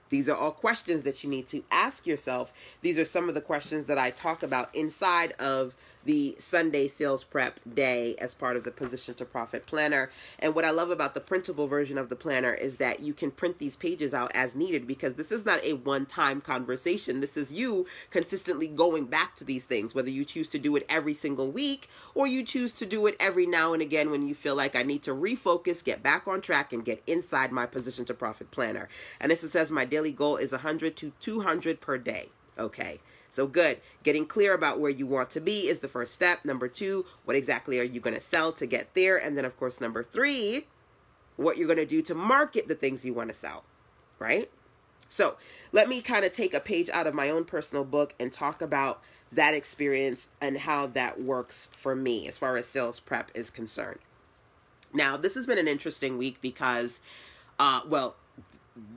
These are all questions that you need to ask yourself. These are some of the questions that I talk about inside of the Sunday sales prep day as part of the Position to Profit planner. And what I love about the printable version of the planner is that you can print these pages out as needed, because this is not a one-time conversation. This is you consistently going back to these things, whether you choose to do it every single week or you choose to do it every now and again when you feel like I need to refocus, get back on track, and get inside my Position to Profit planner. And this says my daily goal is 100 to 200 per day. Okay. So good. Getting clear about where you want to be is the first step. Number two, what exactly are you going to sell to get there? And then, of course, number three, what you're going to do to market the things you want to sell, right? So let me kind of take a page out of my own personal book and talk about that experience and how that works for me as far as sales prep is concerned. Now, this has been an interesting week because, well,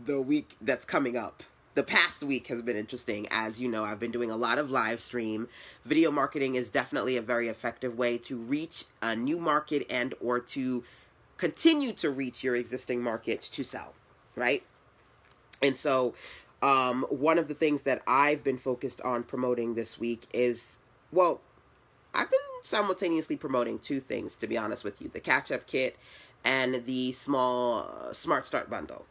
the week that's coming up. The past week has been interesting. As you know, I've been doing a lot of live stream. Video marketing is definitely a very effective way to reach a new market and or to continue to reach your existing market to sell, right? And so one of the things that I've been focused on promoting this week is, well, I've been simultaneously promoting two things, to be honest with you. The catch-up kit and the small Smart Start bundle.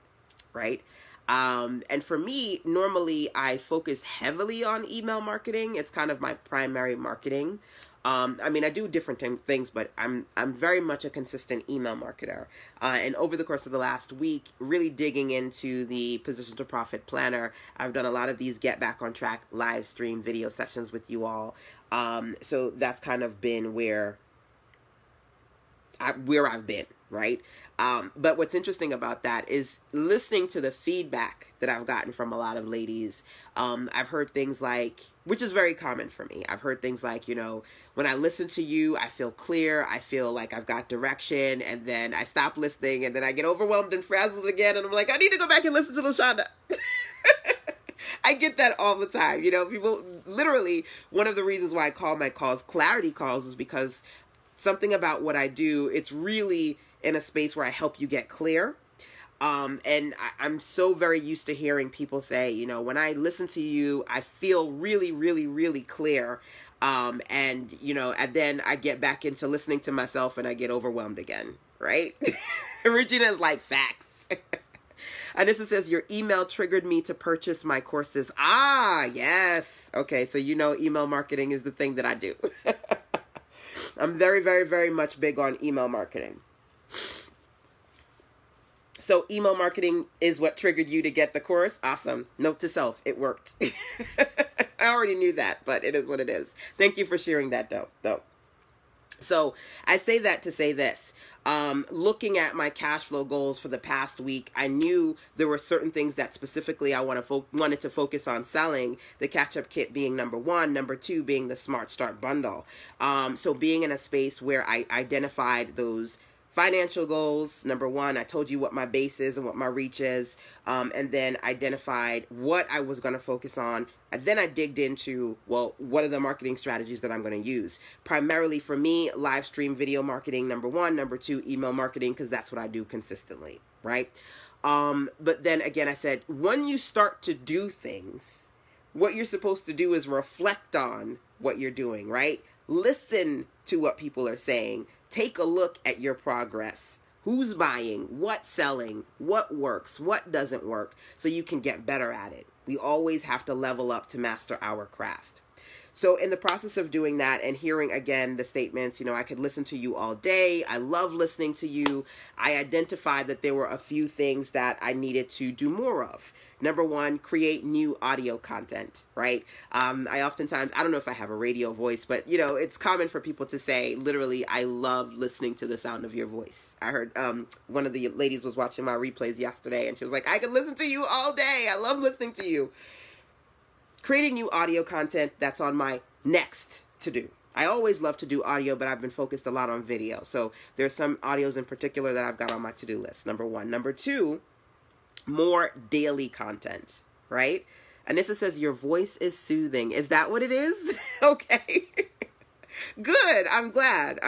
right? And for me, normally I focus heavily on email marketing. It's kind of my primary marketing. I mean, I do different things, but I'm very much a consistent email marketer. And over the course of the last week, really digging into the Position to Profit Planner, I've done a lot of these Get Back on Track live stream video sessions with you all. So that's kind of been where I've been, right? But what's interesting about that is listening to the feedback that I've gotten from a lot of ladies. I've heard things like, which is very common for me. I've heard things like, you know, when I listen to you, I feel clear. I feel like I've got direction, and then I stop listening, and then I get overwhelmed and frazzled again, and I'm like, I need to go back and listen to LaShanda. I get that all the time. You know, people, literally, one of the reasons why I call my calls clarity calls is because something about what I do, it's really in a space where I help you get clear. And I'm so very used to hearing people say, you know, when I listen to you, I feel really, really, really clear. And, you know, and then I get back into listening to myself and I get overwhelmed again, right? Regina's like, facts. Anissa says, your email triggered me to purchase my courses. Ah, yes. Okay, so you know email marketing is the thing that I do. I'm very, very, very much big on email marketing. So email marketing is what triggered you to get the course. Awesome. Note to self, it worked. I already knew that, but it is what it is. Thank you for sharing that, though. So I say that to say this. Looking at my cash flow goals for the past week, I knew there were certain things that specifically I wanted to focus on selling, the catch-up kit being number one, number two being the Smart Start bundle. So being in a space where I identified those financial goals, number one, I told you what my base is and what my reach is, and then identified what I was going to focus on. And then I digged into, well, what are the marketing strategies that I'm going to use? Primarily for me, live stream video marketing, number one, number two, email marketing, because that's what I do consistently, right? But then again, I said, when you start to do things, what you're supposed to do is reflect on what you're doing, right? Listen to what people are saying. Take a look at your progress. Who's buying? What's selling? What works? What doesn't work? So you can get better at it. We always have to level up to master our craft. So in the process of doing that and hearing again the statements, you know, I could listen to you all day. I love listening to you. I identified that there were a few things that I needed to do more of. Number one, create new audio content, right? I oftentimes, I don't know if I have a radio voice, but you know, it's common for people to say, literally, I love listening to the sound of your voice. I heard one of the ladies was watching my replays yesterday and she was like, I could listen to you all day. I love listening to you. Creating new audio content, that's on my next to do. I always love to do audio, but I've been focused a lot on video. So there's some audios in particular that I've got on my to-do list, number one. Number two, more daily content, right? Anissa says, your voice is soothing. Is that what it is? Okay. Good. I'm glad,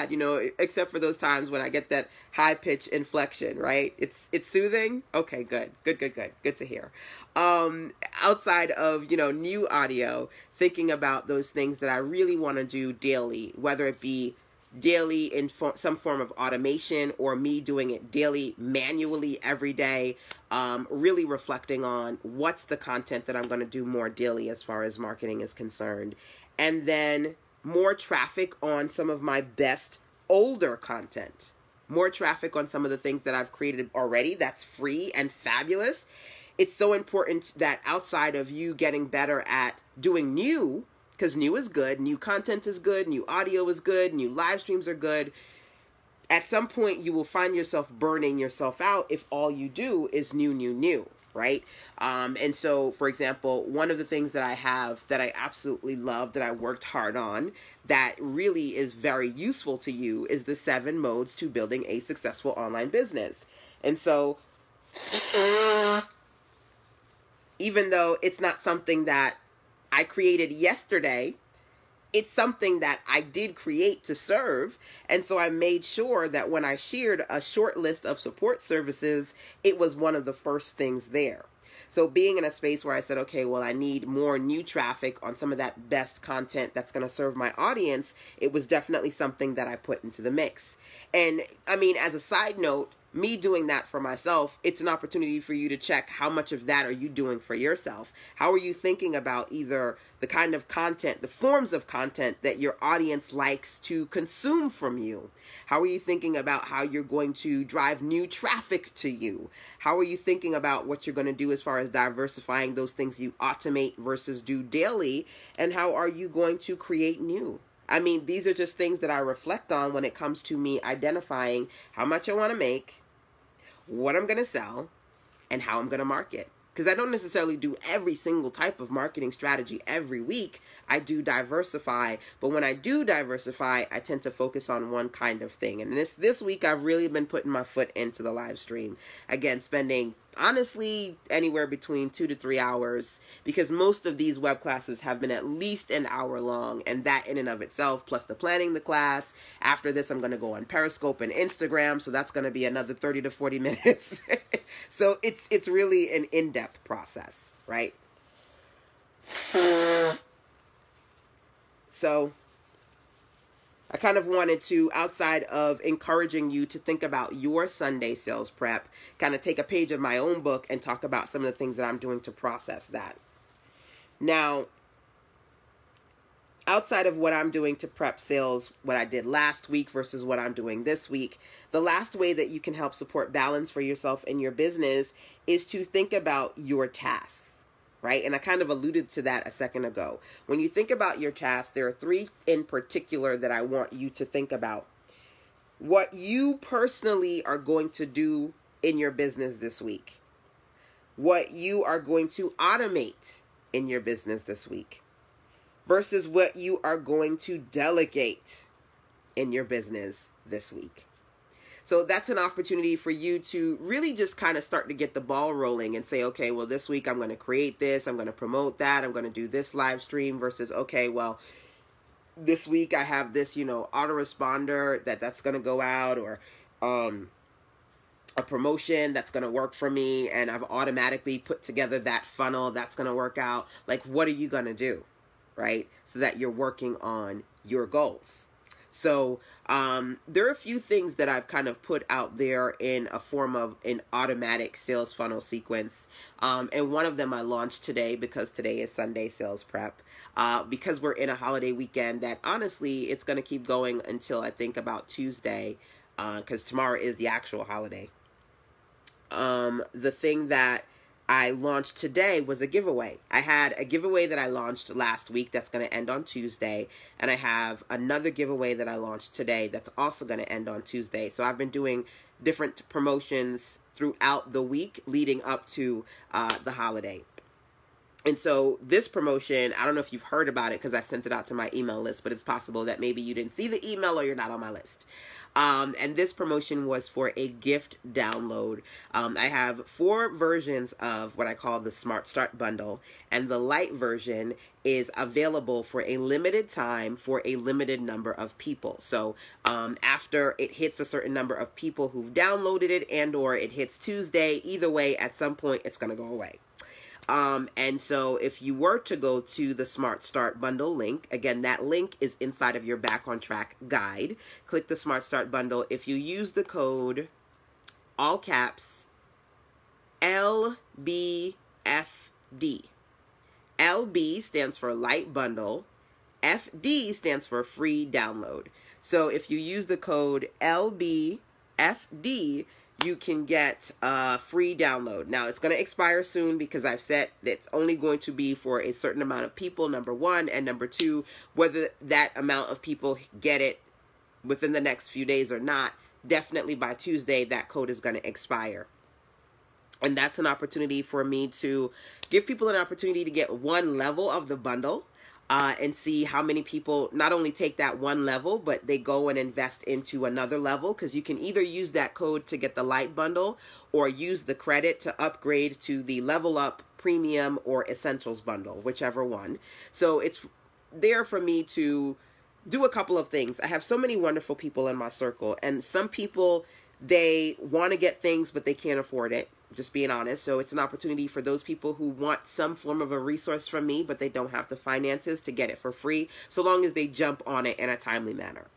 you know, except for those times when I get that high pitch inflection, right? It's soothing. Okay, good. Good to hear. Outside of, you know, new audio, thinking about those things that I really want to do daily, whether it be daily in some form of automation or me doing it daily manually every day, really reflecting on what's the content that I'm going to do more daily as far as marketing is concerned. And then more traffic on some of my best older content, more traffic on some of the things that I've created already that's free and fabulous. It's so important that outside of you getting better at doing new, because new is good, new content is good, new audio is good, new live streams are good, at some point you will find yourself burning yourself out if all you do is new, right? And so, for example, one of the things that I have that I absolutely love, that I worked hard on, that really is very useful to you is the 7 modes to building a successful online business. And so, even though it's not something that I created yesterday, it's something that I did create to serve. And so I made sure that when I shared a short list of support services, it was one of the first things there. So being in a space where I said, okay, well, I need more new traffic on some of that best content that's going to serve my audience, it was definitely something that I put into the mix. And I mean, as a side note, me doing that for myself, it's an opportunity for you to check how much of that are you doing for yourself. How are you thinking about either the kind of content, the forms of content that your audience likes to consume from you? How are you thinking about how you're going to drive new traffic to you? How are you thinking about what you're going to do as far as diversifying those things you automate versus do daily? And how are you going to create new? I mean, these are just things that I reflect on when it comes to me identifying how much I want to make, what I'm going to sell, and how I'm going to market. Because I don't necessarily do every single type of marketing strategy every week. I do diversify, but when I do diversify, I tend to focus on one kind of thing. And this week, I've really been putting my foot into the live stream. Again, spending, honestly, anywhere between 2 to 3 hours, because most of these web classes have been at least an hour long, and that in and of itself, plus the planning the class. After this, I'm going to go on Periscope and Instagram, so that's going to be another 30 to 40 minutes. So it's really an in-depth process, right? So I kind of wanted to, outside of encouraging you to think about your Sunday sales prep, kind of take a page of my own book and talk about some of the things that I'm doing to process that. Now, outside of what I'm doing to prep sales, what I did last week versus what I'm doing this week, the last way that you can help support balance for yourself in your business is to think about your tasks. Right? And I kind of alluded to that a second ago. When you think about your tasks, there are 3 in particular that I want you to think about. What you personally are going to do in your business this week. What you are going to automate in your business this week. Versus what you are going to delegate in your business this week. So that's an opportunity for you to really just kind of start to get the ball rolling and say, okay, well, this week I'm going to create this, I'm going to promote that, I'm going to do this live stream versus, okay, well, this week I have this, autoresponder that's going to go out, or a promotion that's going to work for me, and I've automatically put together that funnel that's going to work out. Like, what are you going to do, right? So that you're working on your goals. So there are a few things that I've kind of put out there in a form of an automatic sales funnel sequence. And one of them I launched today because today is Sunday sales prep. Because we're in a holiday weekend that honestly, it's going to keep going until I think about Tuesday, because tomorrow is the actual holiday. The thing that I launched today was a giveaway. I had a giveaway that I launched last week that's going to end on Tuesday. And I have another giveaway that I launched today that's also going to end on Tuesday. So I've been doing different promotions throughout the week leading up to the holiday. And so this promotion, I don't know if you've heard about it because I sent it out to my email list, but it's possible that maybe you didn't see the email or you're not on my list. And this promotion was for a gift download. I have 4 versions of what I call the Smart Start bundle, and the light version is available for a limited time for a limited number of people. So after it hits a certain number of people who've downloaded it, and or it hits Tuesday, either way, at some point it's going to go away. And so if you were to go to the Smart Start bundle link, again, that link is inside of your Back on Track guide. Click the Smart Start bundle. If you use the code, all caps, LBFD. LB stands for light bundle. FD stands for free download. So if you use the code LBFD, you can get a free download. Now, it's going to expire soon because I've said it's only going to be for a certain amount of people, number 1. And number 2, whether that amount of people get it within the next few days or not, definitely by Tuesday, that code is going to expire. And that's an opportunity for me to give people an opportunity to get one level of the bundle. And see how many people not only take that one level, but they go and invest into another level, because you can either use that code to get the light bundle or use the credit to upgrade to the level up premium or essentials bundle, whichever one. So it's there for me to do a couple of things. I have so many wonderful people in my circle, and some people, they want to get things, but they can't afford it. Just being honest. So it's an opportunity for those people who want some form of a resource from me, but they don't have the finances to get it for free, so long as they jump on it in a timely manner.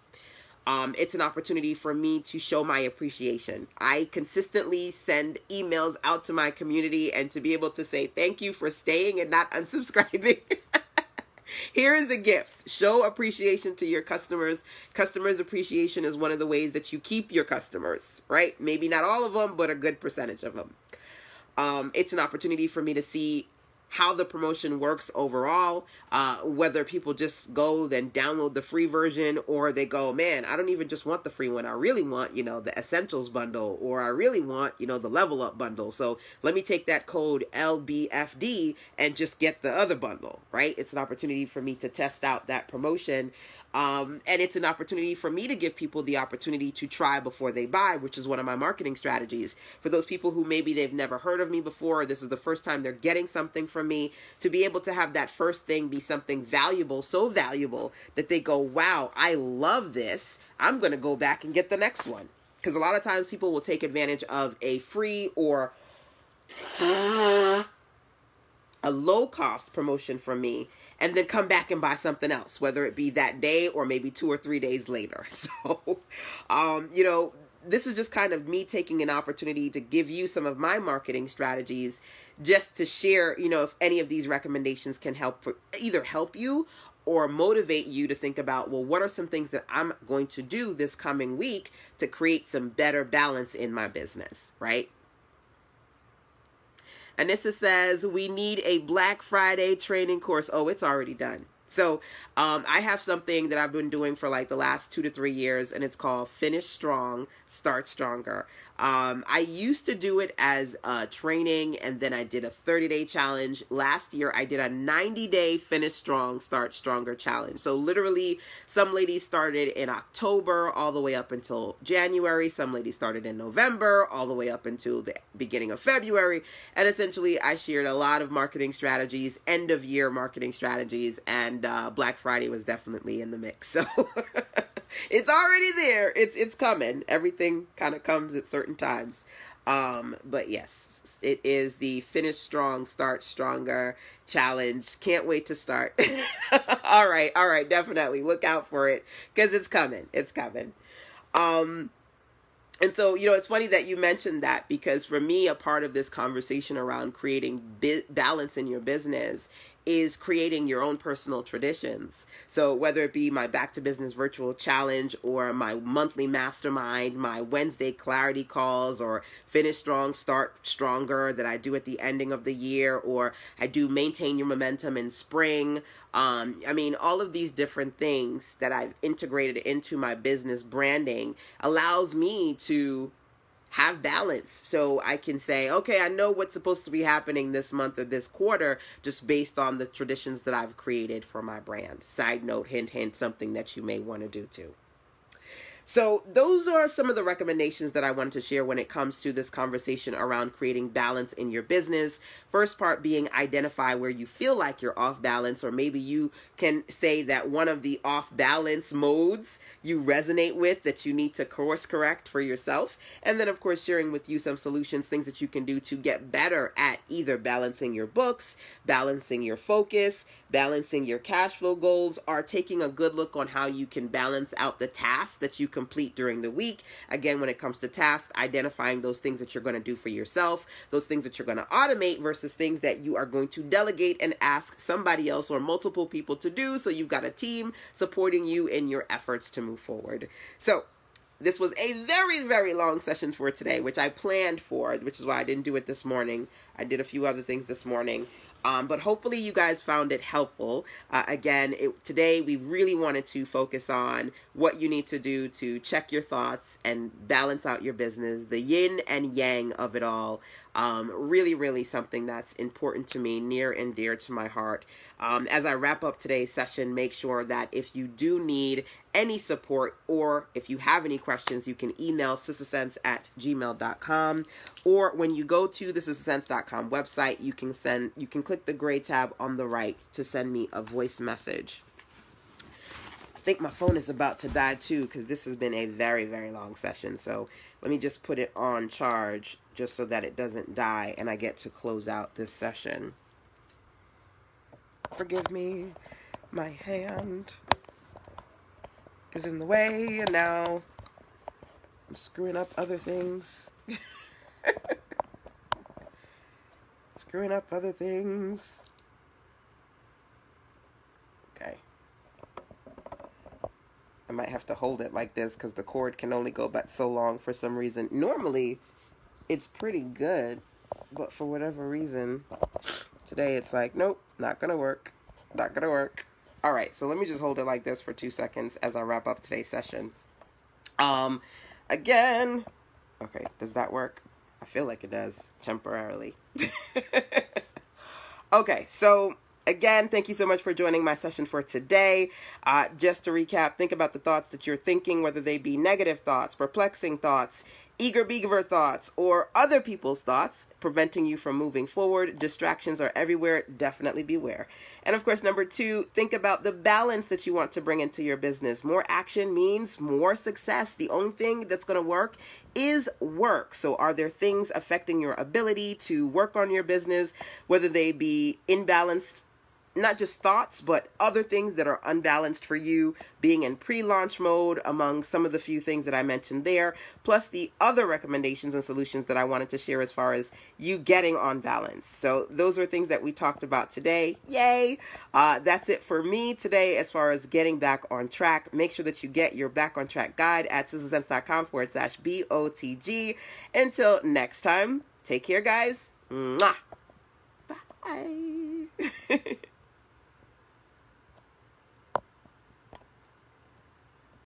It's an opportunity for me to show my appreciation. I consistently send emails out to my community, and to be able to say thank you for staying and not unsubscribing. Here is a gift. Show appreciation to your customers. Customers' appreciation is one of the ways that you keep your customers, right? Maybe not all of them, but a good percentage of them. It's an opportunity for me to see how the promotion works overall, whether people just go then download the free version, or they go, man, I don't even just want the free one. I really want, the essentials bundle, or I really want, the level up bundle. So let me take that code LBFD and just get the other bundle, right? It's an opportunity for me to test out that promotion. And it's an opportunity for me to give people the opportunity to try before they buy, which is one of my marketing strategies. For those people who maybe they've never heard of me before, this is the first time they're getting something from me, to be able to have that first thing be something valuable, so valuable that they go, wow, I love this. I'm going to go back and get the next one. Because a lot of times people will take advantage of a free or a low-cost promotion from me and then come back and buy something else, whether it be that day or maybe 2 or 3 days later. So, this is just kind of me taking an opportunity to give you some of my marketing strategies, just to share, if any of these recommendations can either help you or motivate you to think about, well, what are some things that I'm going to do this coming week to create some better balance in my business, right? Anissa says, we need a Black Friday training course. Oh, it's already done. So I have something that I've been doing for like the last 2 to 3 years, and it's called Finish Strong, Start Stronger. I used to do it as a training, and then I did a 30-day challenge. Last year, I did a 90-day Finish Strong, Start Stronger challenge. So literally, some ladies started in October all the way up until January. Some ladies started in November all the way up until the beginning of February. And essentially, I shared a lot of marketing strategies, end-of-year marketing strategies, and Black Friday was definitely in the mix. So it's already there. It's coming. Everything kind of comes at certain times. But yes, it is the Finish Strong, Start Stronger challenge. Can't wait to start. All right. Definitely look out for it, because it's coming. It's coming. And so, it's funny that you mentioned that, because for me, a part of this conversation around creating balance in your business is creating your own personal traditions. So whether it be my Back to Business virtual challenge, or my monthly mastermind, my Wednesday clarity calls, or Finish Strong, Start Stronger that I do at the ending of the year, or I do Maintain Your Momentum in spring. All of these different things that I've integrated into my business branding allows me to have balance. So I can say, okay, I know what's supposed to be happening this month or this quarter, just based on the traditions that I've created for my brand. Side note, hint, hint, something that you may want to do too. So those are some of the recommendations that I wanted to share when it comes to this conversation around creating balance in your business. First part being identify where you feel like you're off balance, or maybe you can say that one of the off balance modes you resonate with that you need to course correct for yourself. And then of course, sharing with you some solutions, things that you can do to get better at either balancing your books, balancing your focus, balancing your cash flow goals, or taking a good look on how you can balance out the tasks that you complete during the week. Again, when it comes to tasks, identifying those things that you're going to do for yourself, those things that you're going to automate versus things that you are going to delegate and ask somebody else or multiple people to do. So you've got a team supporting you in your efforts to move forward. So this was a very, very long session for today, which I planned for, which is why I didn't do it this morning. I did a few other things this morning. But hopefully you guys found it helpful. Today we really wanted to focus on what you need to do to check your thoughts and balance out your business, the yin and yang of it all. Really, really something that's important to me, near and dear to my heart. As I wrap up today's session, make sure that if you do need any support, or if you have any questions, you can email sistasense@gmail.com, or when you go to the sistasense.com website, you can click the gray tab on the right to send me a voice message. I think my phone is about to die too, because this has been a very, very long session. So let me just put it on charge just so that it doesn't die and I get to close out this session. Forgive me, my hand. is in the way, and now I'm screwing up other things. Screwing up other things. Okay. I might have to hold it like this because the cord can only go back so long for some reason. Normally, it's pretty good, but for whatever reason, today it's like, nope, not gonna work. Not gonna work. All right, so let me just hold it like this for 2 seconds as I wrap up today's session. Again, okay, does that work? I feel like it does temporarily. Okay, so again, thank you so much for joining my session for today. Just to recap, think about the thoughts that you're thinking, whether they be negative thoughts, perplexing thoughts, eagerbeaver thoughts, or other people's thoughts, preventing you from moving forward. Distractions are everywhere. Definitely beware. And of course, number 2, think about the balance that you want to bring into your business. More action means more success. The only thing that's going to work is work. So are there things affecting your ability to work on your business, whether they be imbalanced, not just thoughts, but other things that are unbalanced for you, being in pre-launch mode, among some of the few things that I mentioned there, plus the other recommendations and solutions that I wanted to share as far as you getting on balance. So those are things that we talked about today. Yay! That's it for me today as far as getting back on track. Make sure that you get your back on track guide at sizzlesense.com/BOTG. Until next time, take care, guys. Mwah. Bye.